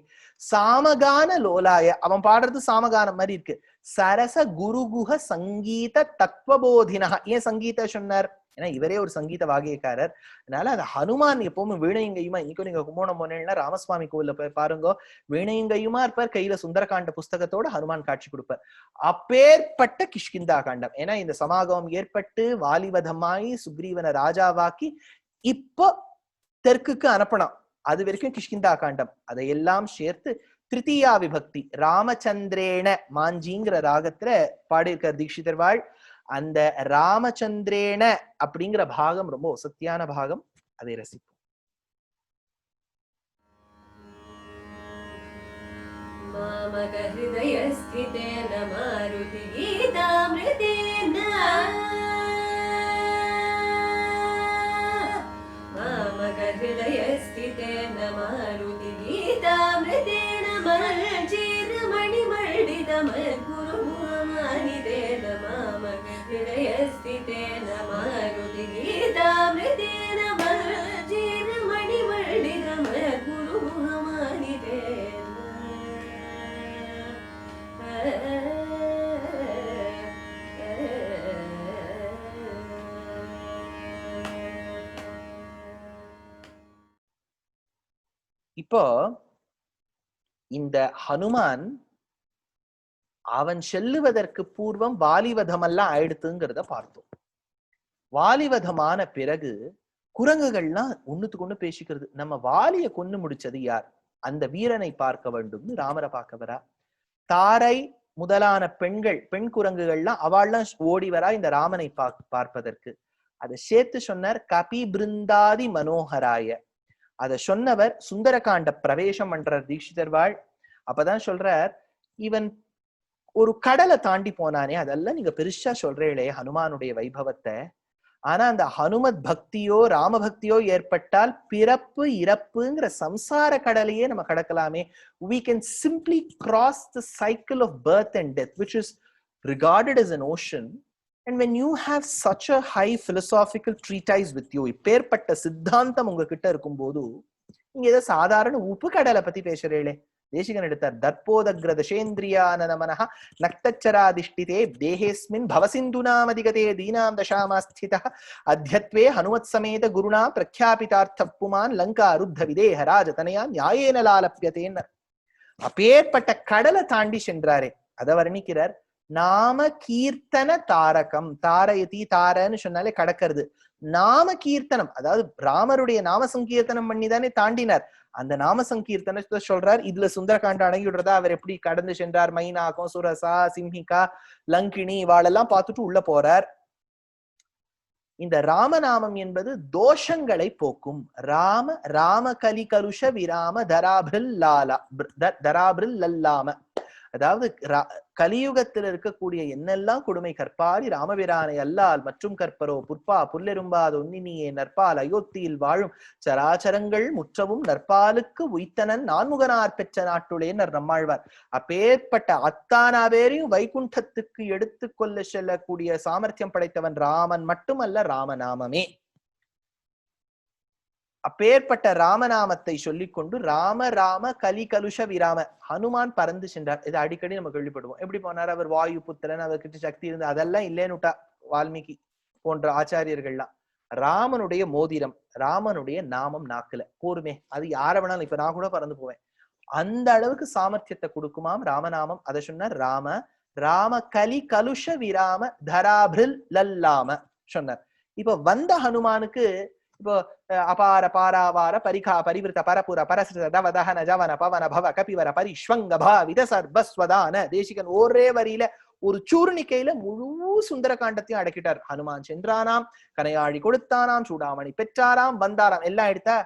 சாமகான லோலாய, அவன் பாடுறது சாமகானம் மாதிரி இருக்கு. சரச குருகுஹ சங்கீத தத்துவபோதினா. ஏன் சங்கீத சொன்னார்? ஏன்னா இவரே ஒரு சங்கீத வாகியக்காரர். அதனால அது ஹனுமான் எப்பவுமே வீணையும் கையுமா. இன்னைக்கும் நீங்க கும்போணம் போனீங்கன்னா ராமசுவாமி கோவில்ல போய் பாருங்க, வீணையும் கையுமா இருப்பார், கையில சுந்தரகாண்ட புஸ்தகத்தோட ஹனுமான் காட்சி கொடுப்பார். அப்பேற்பட்ட கிஷ்கிந்தா காண்டம். ஏன்னா இந்த சமாகமம் ஏற்பட்டு வாலிவதமாயி சுக்ரீவனை ராஜாவாக்கி இப்போ தெற்குக்கு அனுப்பணும். அது வரைக்கும் கிஷ்கிந்தா காண்டம். அதையெல்லாம் சேர்த்து திருத்தீயா விபக்தி ராமச்சந்திரேன மாஞ்சிங்கிற ராகத்துல பாடியிருக்கார் தீட்சிதர் வாழ். அந்த ராமச்சந்திரேன அப்படிங்கிற பாகம் ரொம்ப வசத்தியான பாகம். அதை ரசிப்போம். மாமக ஹிருதயஸ்திதேன மாருதி கீதாமிருதேன, மாமக ஹிருதயஸ்திதேன மாருதி கீதாமிருதேன மல்ஜீர மணிமண்டித மல்குருமானிதேன, மாமக ஹிருதயஸ்திதேன மாருதி கீதாமிருதேன மல்ஜீர மணிமண்டித மல்குருமானிதேன. இப்போ இந்த ஹனுமான் அவன் செல்லுவதற்கு பூர்வம் வாலிவதம் எல்லாம் ஆயிடுத்துங்கிறத பார்த்தோம். வாலிவதமான பிறகு குரங்குகள்லாம் ஒண்ணுத்துக்கு ஒண்ணு பேசிக்கிறது. நம்ம வாலிய கொன்னு முடிச்சது யார்? அந்த வீரனை பார்க்க வேண்டும்னு ராமரை பார்க்க வரா. தாரை முதலான பெண்கள், பெண் குரங்குகள்லாம் அவள்லாம் ஓடி வரா இந்த ராமனை பார்ப்பதற்கு. அதை சேர்த்து சொன்னார் கபி பிருந்தாதி மனோகராய. அதை சொன்னவர் சுந்தரகாண்ட பிரவேசம் பண்றார் தீட்சிதர் வாழ். அப்பதான் சொல்றார், இவன் ஒரு கடலை தாண்டி போனானே, அதெல்லாம் நீங்க பெருசா சொல்றீங்களே ஹனுமானுடைய வைபவத்தை. ஆனா அந்த ஹனுமத் பக்தியோ ராம பக்தியோ ஏற்பட்டால் பிறப்பு இறப்புங்கிற சம்சார கடலையே நம்ம கடக்கலாமே. We can simply cross the cycle of birth and death, which is regarded as an ocean. And when you have such a high philosophical treatise with you, இப்பேற்பட்ட சித்தாந்தம் உங்ககிட்ட இருக்கும் போது நீங்க ஏதோ சாதாரண உப்பு கடலை பத்தி பேசுறீங்களே. தேசிகன் எடுத்தார், தர்போதக்ர தசேந்திரியானமனஹ நக்தச்சராதிஷ்டிதே தேஹேஸ்மின் பவசிந்துனாமதிகதே தீனாம் தசாமாஸ்திதः அத்யத்வே ஹனுமத் சமேத குருணா பிரக்யாபிதார்த்த புமான் லங்கா அருத்த விதேஹ ராஜதனயா நியாயேன லாலப்யதேன்னு. அப்பேற்பட்ட கடலை தாண்டி சென்றாரே, அதை வர்ணிக்கிறார். நாம கீர்த்தன தாரகம். தாரயதி, தாரன்னு சொன்னாலே கடக்கிறது. நாம கீர்த்தனம், அதாவது ராமருடைய நாம சங்கீர்த்தனம் பண்ணிதானே தாண்டினார். அந்த நாம சங்கீர்த்தனத்தை சொல்றார். இதுல சுந்தரகாண்ட அடங்கி விடுறதா, அவர் எப்படி கடந்து சென்றார், மைனாகம் சுரசா சிம்ஹிகா லங்கினி இவாளெல்லாம் பார்த்துட்டு உள்ள போறார். இந்த ராமநாமம் என்பது தோஷங்களை போக்கும். ராம கலி கலுஷ விராம தராபில் லாலா தராபில் லல்லாம. அதாவது கலியுகத்தில் இருக்கக்கூடிய என்னெல்லாம் கொடுமை கற்பாரி ராமபிரானை அல்லால் மற்றும் கற்பரோ புற்பா புல்லெரும்பாத ஒன்னினியே நற்பால் அயோத்தியில் வாழும் சராச்சரங்கள் முற்றவும் நற்பாலுக்கு உய்த்தனன் நான்முகனார் பெற்ற நாட்டுளேன்னர் நம்மாழ்வார். அப்பேற்பட்ட அத்தானா பேரையும் வைகுண்டத்துக்கு எடுத்து கொள்ள செல்லக்கூடிய சாமர்த்தியம் படைத்தவன் ராமன் மட்டுமல்ல, ராமநாமமே. அப்பேற்பட்ட ராமநாமத்தை சொல்லிக்கொண்டு ராம ராம கலி கலுஷ விராம ஹனுமான் பறந்து சென்றார். இதை அடிக்கடி நம்ம கேள்விப்படுவோம். எப்படி போனார்? அவர் வாயு புத்திரன், அவர்கிட்ட சக்தி இருந்து அதெல்லாம் இல்லேன்னுட்டா வால்மீகி போன்ற ஆச்சாரியர்கள்லாம். ராமனுடைய மோதிரம், ராமனுடைய நாமம் நாக்குல போருமே, அது யார வேணாலும், இப்ப நான் கூட பறந்து போவேன். அந்த அளவுக்கு சாமர்த்தியத்தை கொடுக்குமாம் ராமநாமம். அதை சொன்னார். ராம ராம கலி கலுஷ விராம தராபில் லல்லாம சொன்னார். இப்ப வந்த ஹனுமானுக்கு இப்போ அபார பாராவார பரிகா பரிவிருத்த பரபுர பரசிருத தவதஹன ஜவன பவன பவ கபிவர பரிஷ்வங்க பாவித சர்வஸ்வதான தேசிகன் ஒரே வரியில ஒரு சூர்ணிக்கையில முழு சுந்தர காண்டத்தையும் அடக்கிட்டார். ஹனுமான் சென்றானாம், கனையாழி கொடுத்தானாம், சூடாமணி பெற்றாராம், வந்தாராம், எல்லாம் எடுத்தா.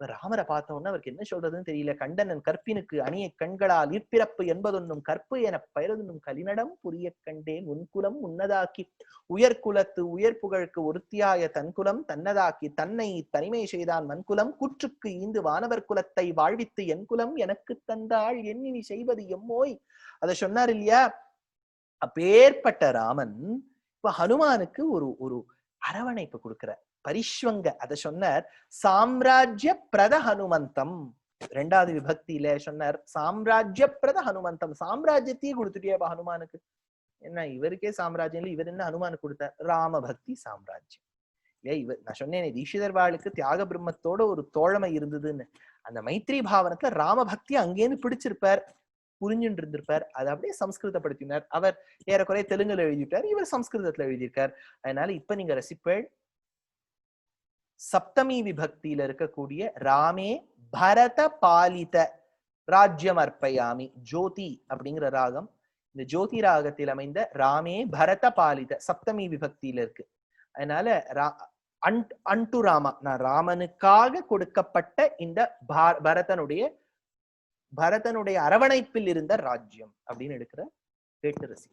ராமரை பார்த்த உடனே அவருக்கு என்ன சொல்றதுன்னு தெரியல. கண்டனன் கற்பினுக்கு அணிய கண்களால் இற்பிறப்பு என்பதொன்னும் கற்பு என பெயரதொன்னும் கலிநடம் புரிய கண்டேன் உன்குலம் உன்னதாக்கி உயர்குலத்து உயர் புகழுக்கு ஒருத்தியாய தன்குலம் தன்னதாக்கி தன்னை தனிமை செய்தான் மண்குலம் கூற்றுக்கு ஈந்து வானவர் குலத்தை வாழ்வித்து என் குலம் எனக்கு தந்தாள் எண்ணினி செய்வது எம்மோய். அதை சொன்னார் இல்லையா? அப்பேற்பட்ட ராமன் இப்ப ஹனுமானுக்கு ஒரு ஒரு அரவணைப்பு கொடுக்கிற பரிஷ்வங்க. அதை சொன்னார். சாம்ராஜ்ய பிரத ஹனுமந்தம், இரண்டாவது விபக்தியில சொன்னார். சாம்ராஜ்ய பிரத ஹனுமந்தம், சாம்ராஜ்யத்தையே கொடுத்துட்டியா ஹனுமானுக்கு. என்ன இவருக்கே சாம்ராஜ்யம் இல்லை, இவர் என்ன ஹனுமானுக்கு கொடுத்தார்? ராம பக்தி சாம்ராஜ்யம். இவர் நான் சொன்னேன் தீட்சிதர் வாழ்க்கை தியாக பிரம்மத்தோட ஒரு தோழமை இருந்ததுன்னு. அந்த மைத்ரி பாவனத்துல ராம பக்தி அங்கேருந்து பிடிச்சிருப்பார், புரிஞ்சுட்டு இருந்திருப்பார். அதை அப்படியே சம்ஸ்கிருதப்படுத்தினார். அவர் ஏறக்குறைய தெலுங்குல எழுதிட்டார், இவர் சம்ஸ்கிருதத்துல எழுதியிருக்கார். அதனால இப்ப நீங்க ரசிப்பேள் சப்தமி விபக்தியில இருக்கக்கூடிய ராமே பரத பாலித ராஜ்யம் அர்ப்பயாமி ஜோதி அப்படிங்கிற ராகம். இந்த ஜோதி ராகத்தில் அமைந்த ராமே பரத பாலித சப்தமி விபக்தியில இருக்கு. அதனால அன்டு ராமா, நான் ராமனுக்காக கொடுக்கப்பட்ட இந்த பரதனுடைய அரவணைப்பில் இருந்த ராஜ்யம் அப்படின்னு எடுக்கிற கேட்டு ரசி.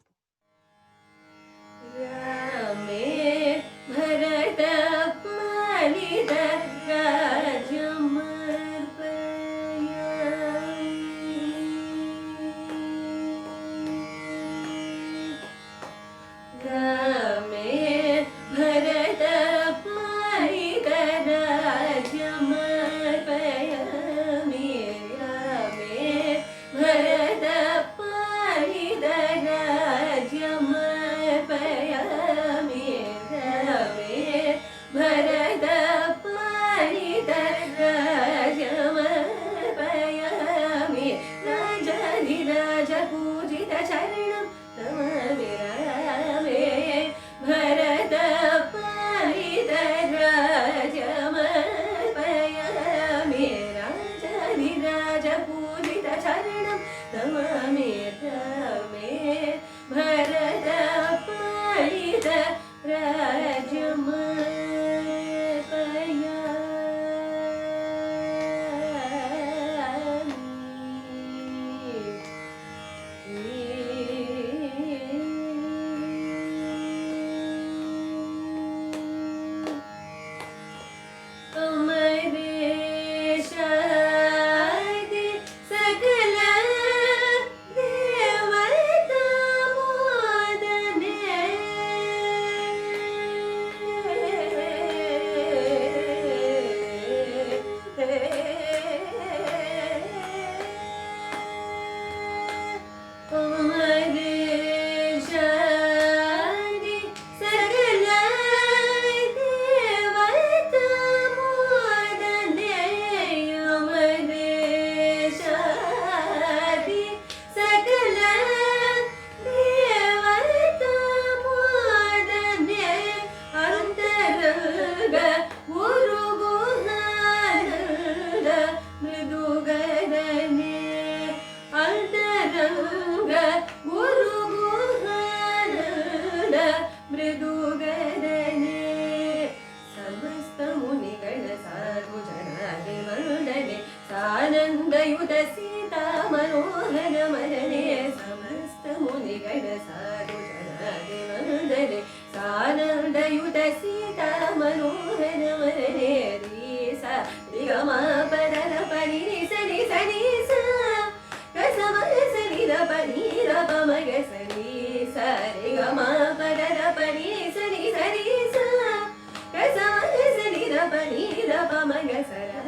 Sari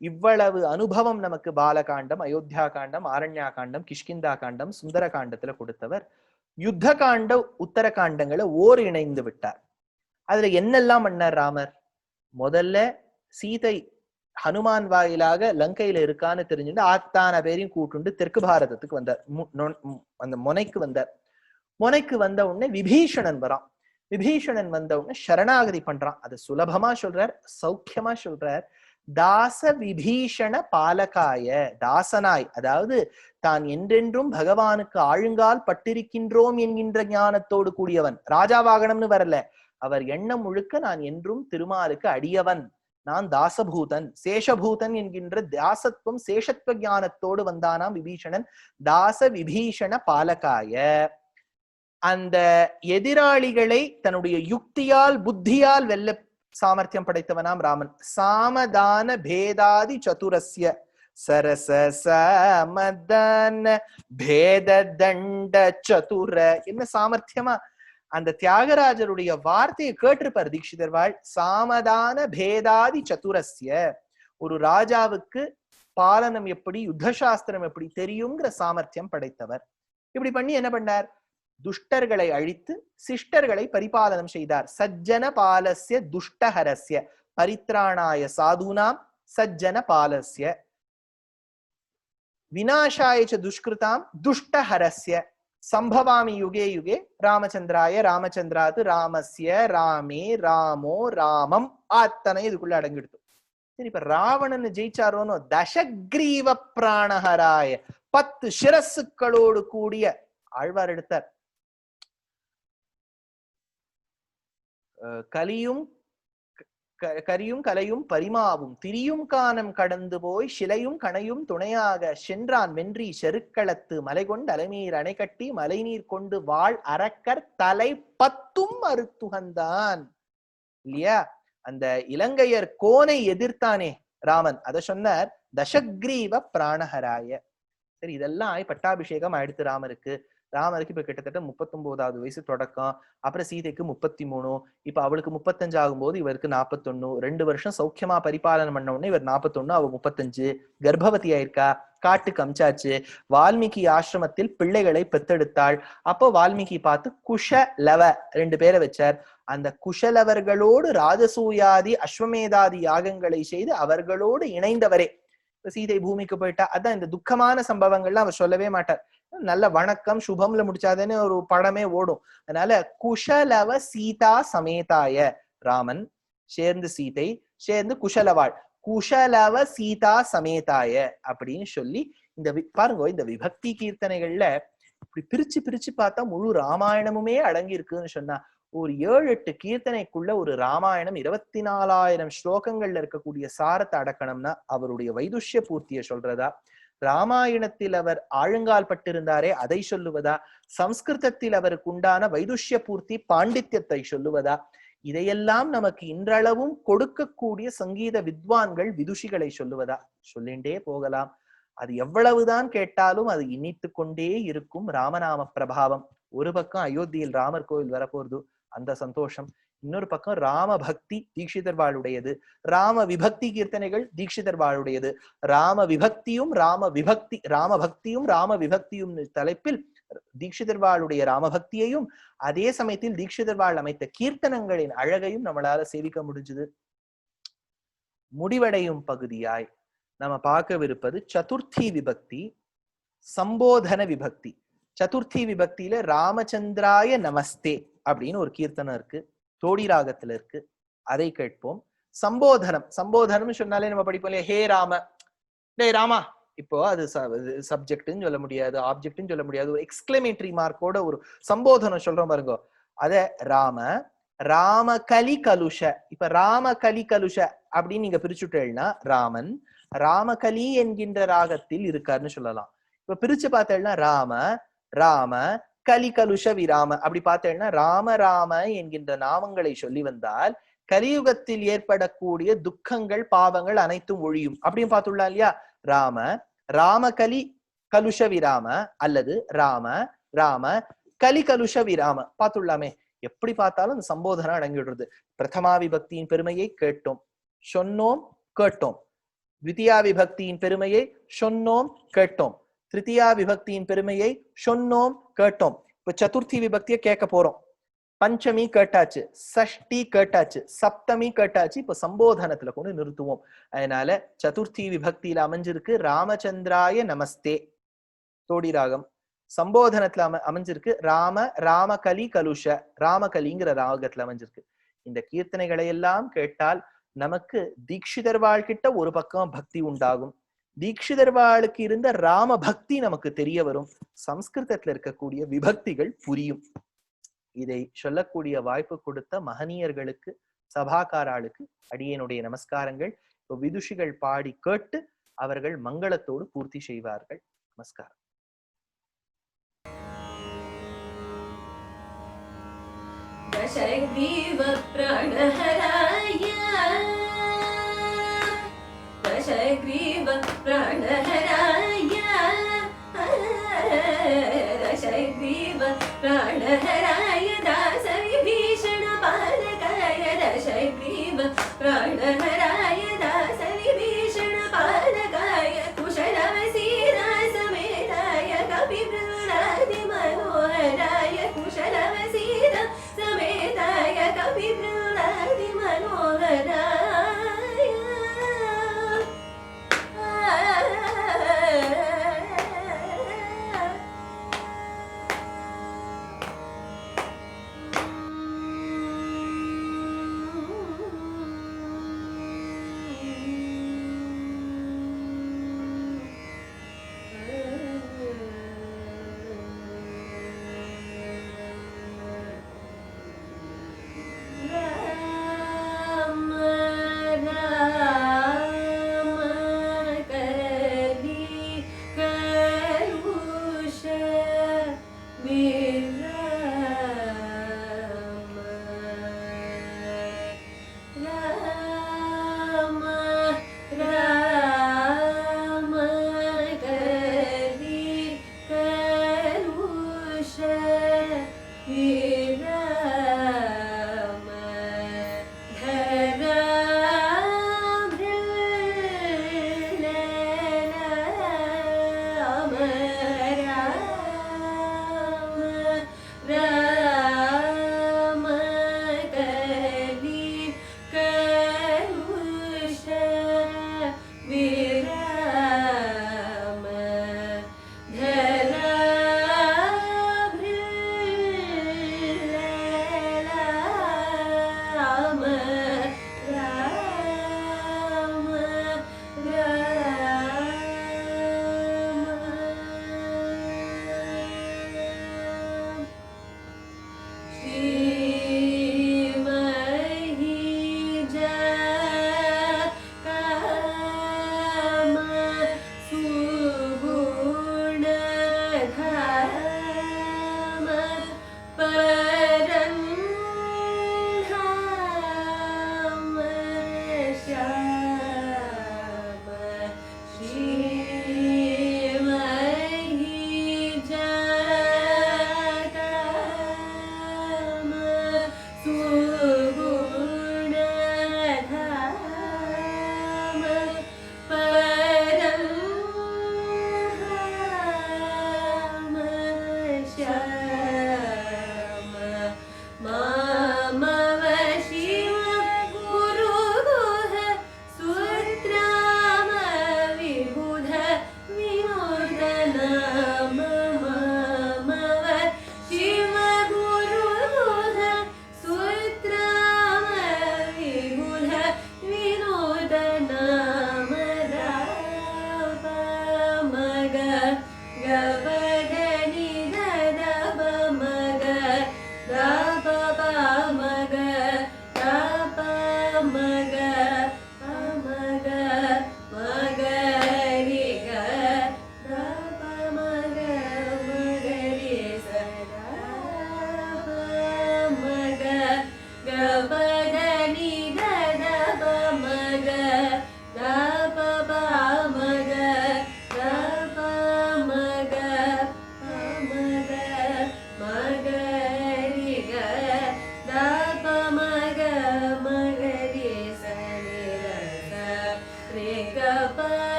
இவ்வளவு அனுபவம் நமக்கு பாலகாண்டம், அயோத்தியா காண்டம், ஆரண்யா காண்டம், கிஷ்கிந்தா காண்டம், சுந்தர காண்டத்துல கொடுத்தவர் யுத்த காண்ட உத்தர காண்டங்களை ஓர் இணைந்து விட்டார். அதுல என்னெல்லாம் பண்ணார் ராமர்? முதல்ல சீதை ஹனுமான் வாயிலாக லங்கையில இருக்கான்னு தெரிஞ்சுட்டு ஆத்தான பேரையும் கூட்டுண்டு தெற்கு பாரதத்துக்கு வந்தார். அந்த முனைக்கு வந்தார். முனைக்கு வந்த உடனே விபீஷணன் வரான். விபீஷணன் வந்த உடனே சரணாகதி பண்றான். அது சுலபமா சொல்றார், சௌக்கியமா சொல்றார். தாச விபீஷண பாலகாய, தாசனாய், அதாவது தான் என்றென்றும் பகவானுக்கு ஆழுங்கால் பட்டிருக்கின்றோம் என்கின்ற ஞானத்தோடு கூடியவன். ராஜாவாகனம்னு வரல, அவர் எண்ணம் முழுக்க நான் என்றும் திருமாலுக்கு அடியவன், நான் தாசபூதன், சேஷபூதன் என்கின்ற தாசத்துவம் சேஷத்துவ ஞானத்தோடு வந்தானாம் விபீஷணன். தாச விபீஷண பாலகாய, அந்த எதிராளிகளை தன்னுடைய யுக்தியால் புத்தியால் வெல்ல சாமர்த்தியம் படைத்தவனாம் ராமன். சாமதான பேதாதி சதுரஸ்ய சரச சமதான பேத தண்ட சதுர. என்ன சாமர்த்தியமா அந்த தியாகராஜருடைய வார்த்தையை கேட்டிருப்பார் தீட்சிதர் வாழ். சாமதான பேதாதி சதுரஸ்ய, ஒரு ராஜாவுக்கு பாலனம் எப்படி, யுத்த சாஸ்திரம் எப்படி தெரியுங்கிற சாமர்த்தியம் படைத்தவர். இப்படி பண்ணி என்ன பண்ணார்? துஷ்டர்களை அழித்து சிஷ்டர்களை பரிபாலனம் செய்தார். சஜ்ஜன பாலஸ்ய துஷ்டஹரஸ்ய பரித்ராணாய சாதுனாம் சஜ்ஜன பாலஸ்ய விநாசாய ச துஷ்கிருதாம் துஷ்டஹரஸ்ய சம்பவாமி யுகே யுகே ராமச்சந்திராய ராமச்சந்திராது ராமஸ்ய ராமே ராமோ ராமம். அத்தனை இதுக்குள்ள அடங்கிடுத்து. சரி, இப்ப ராவணன் ஜெயிச்சாரோன்னு தசக்ரீவ பிராணஹராய 10 சிரசுக்களோடு கூடிய ஆழ்வார் எடுத்தார். கரியும் கலையும் பரிமாவும் திரியும் கானம் கடந்து போய் சிலையும் கணையும் துணையாக சென்றான் வென்றி செருக்களத்து மலை கொண்டு அலைநீர் அணை கட்டி மலை நீர் கொண்டு வாழ் அரக்கர் தலை 10 அறுத்துகந்தான். இல்லையா? அந்த இலங்கையர் கோனை எதிர்த்தானே ராமன், அதை சொன்னார் தசக்ரீவ பிராணஹராய. சரி, இதெல்லாம் பட்டாபிஷேகம் ஆயிடுத்து ராமருக்கு. ராமருக்கு இப்ப கிட்டத்தட்ட 39வது வயசு தொடக்கம். அப்புறம் சீதைக்கு 33, இப்ப அவளுக்கு 35 ஆகும்போது இவருக்கு 41. 2 வருஷம் சௌக்கியமா பரிபாலனம் பண்ண உடனே இவர் 41, அவ 35. கர்ப்பவதி ஆயிருக்கா, காட்டுக்கு அமிச்சாச்சு. வால்மீகி ஆசிரமத்தில் பிள்ளைகளை பெத்தெடுத்தாள். அப்போ வால்மீகி பார்த்து குஷலவ 2 பேரை வச்சார். அந்த குஷலவர்களோடு ராஜசூயாதி அஸ்வமேதாதி யாகங்களை செய்து அவர்களோடு இணைந்தவரே. சீதை பூமிக்கு போயிட்டா. அதான் இந்த துக்கமான சம்பவங்கள்லாம் அவர் சொல்லவே மாட்டார். நல்ல வணக்கம் சுபம்ல முடிச்சாதேன்னு ஒரு படமே ஓடும். அதனால குஷலவ சீதா சமேதாய, ராமன் சேர்ந்து சீதை சேர்ந்து குஷலவாள், குஷலவ சீதா சமேதாய அப்படின்னு சொல்லி இந்த பாருங்க, இந்த விபக்தி கீர்த்தனைகள்ல இப்படி பிரிச்சு பிரிச்சு பார்த்தா முழு ராமாயணமுமே அடங்கி இருக்குன்னு சொன்னா, ஒரு 7-8 கீர்த்தனைக்குள்ள ஒரு ராமாயணம் 24,000 ஸ்லோகங்கள்ல இருக்கக்கூடிய சாரத்தை அடக்கணும்னா அவருடைய வைதுஷ்ய பூர்த்தியை சொல்றதா, ராமாயணத்தில் அவர் ஆழுங்கால் பட்டிருந்தாரே அதை சொல்லுவதா, சம்ஸ்கிருதத்தில் அவருக்கு உண்டான வைதுஷ்ய பூர்த்தி பாண்டித்யத்தை சொல்லுவதா, இதையெல்லாம் நமக்கு இன்றளவும் கொடுக்கக்கூடிய சங்கீத வித்வான்கள் விதுஷிகளை சொல்லுவதா, சொல்லிண்டே போகலாம். அது எவ்வளவுதான் கேட்டாலும் அது இனித்து கொண்டே இருக்கும் ராமநாம பிரபாவம். ஒரு பக்கம் அயோத்தியில் ராமர் கோவில் வரப்போறது, அந்த சந்தோஷம். இன்னொரு பக்கம் ராம பக்தி தீட்சிதர் வாளுடையது, ராம விபக்தி கீர்த்தனைகள் தீட்சிதர் வாளுடையது. ராம விபக்தியும் ராம பக்தியும் ராம விபக்தியும் தலைப்பில் தீட்சிதர் வாளுடைய ராமபக்தியையும் அதே சமயத்தில் தீட்சிதர் வாழ் அமைத்த கீர்த்தனங்களின் அழகையும் நம்மளால சேவிக்க முடிஞ்சது. முடிவடையும் பகுதியாய் நம்ம பார்க்கவிருப்பது சதுர்த்தி விபக்தி, சம்போதன விபக்தி. சதுர்த்தி விபக்தியில ராமச்சந்திராய நமஸ்தே அப்படின்னு ஒரு கீர்த்தனம் இருக்கு, தோடி ராகத்துல இருக்கு, அதை கேட்போம். சம்போதனம் சொன்னாலே நம்ம படிப்போம் இல்லையா, ஹே ராம, டே ராமா. இப்போ அது சப்ஜெக்ட்னு சொல்ல முடியாது, ஆப்ஜெக்ட்னு சொல்ல முடியாது, ஒரு எக்ஸ்கிளமேட்டரி மார்க்கோட ஒரு சம்போதனம் சொல்றோம் பாருங்க. அத ராம கலி கலுஷ. இப்ப ராம கலி கலுஷ அப்படின்னு நீங்க பிரிச்சுட்டேன்னா ராமன் ராமகலி என்கின்ற ராகத்தில் இருக்காருன்னு சொல்லலாம். இப்ப பிரிச்சு பார்த்தேன்னா ராம கலி கலுஷ விராம அப்படி பார்த்தேன்னா ராம என்கின்ற நாமங்களை சொல்லி வந்தால் கலியுகத்தில் ஏற்படக்கூடிய துக்கங்கள் பாவங்கள் அனைத்தும் ஒழியும் அப்படின்னு பார்த்துள்ளா இல்லையா. ராம கலி கலுஷ விராம அல்லது ராம கலி கலுஷ விராம பார்த்துள்ளாமே. எப்படி பார்த்தாலும் இந்த சம்போதனம் அடங்கிடுறது. பிரதமா விபக்தியின் பெருமையை கேட்டோம், சொன்னோம், கேட்டோம். த்விதியா விபக்தியின் பெருமையை சொன்னோம் கேட்டோம், திருத்தியா விபக்தியின் பெருமையை சொன்னோம் கேட்டோம். இப்ப சதுர்த்தி விபக்தியை கேட்க போறோம். பஞ்சமி கேட்டாச்சு, சஷ்டி கேட்டாச்சு, சப்தமி கேட்டாச்சு. இப்ப சம்போதனத்துல கொண்டு நிறுத்துவோம். அதனால சதுர்த்தி விபக்தியில அமைஞ்சிருக்கு ராமச்சந்திராய நமஸ்தே தோடி ராகம். சம்போதனத்துல அமைஞ்சிருக்கு ராமகலி கலுஷ, ராமகலிங்கிற ராகத்துல அமைஞ்சிருக்கு. இந்த கீர்த்தனைகளை எல்லாம் கேட்டால் நமக்கு தீக்ஷிதர்வாழ்கிட்ட ஒரு பக்கம் பக்தி உண்டாகும். தீக்ஷிதர்வாளுக்கு இருந்த ராம பக்தி நமக்கு தெரிய வரும். சம்ஸ்கிருதத்துல இருக்கக்கூடிய விபக்திகள் புரியும். இதை சொல்லக்கூடிய வாய்ப்பு கொடுத்த மகனீயர்களுக்கு, சபாகாராளுக்கு அடியனுடைய நமஸ்காரங்கள். இப்போ விதுஷிகள் பாடி கேட்டு அவர்கள் மங்களத்தோடு பூர்த்தி செய்வார்கள். நமஸ்காரம். दशग्रीव प्राणहराय दशग्रीव प्राणहराय दशग्रीव प्राणहराय दास विभीषण पालकाय दशग्रीव प्राणहराय दास विभीषण पालकाय कुशलवसीरा समेताय कपिवृणादि मनोहराय कुशलवसीरा समेताय कपिवृणादि मनोहराय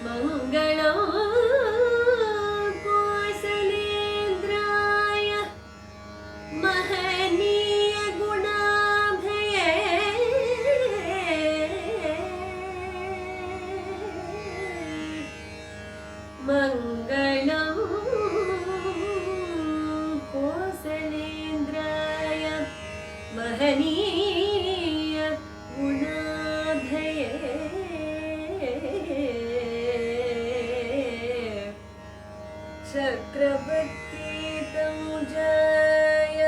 मङ्गलं कोसलेन्द्राय महनीय गुणाभये मङ्गलं कोसलेन्द्राय महनीय गुणाभये चक्रवर्ती तनुजाय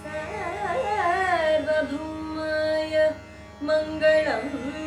सार्वभौमाय मङ्गलम्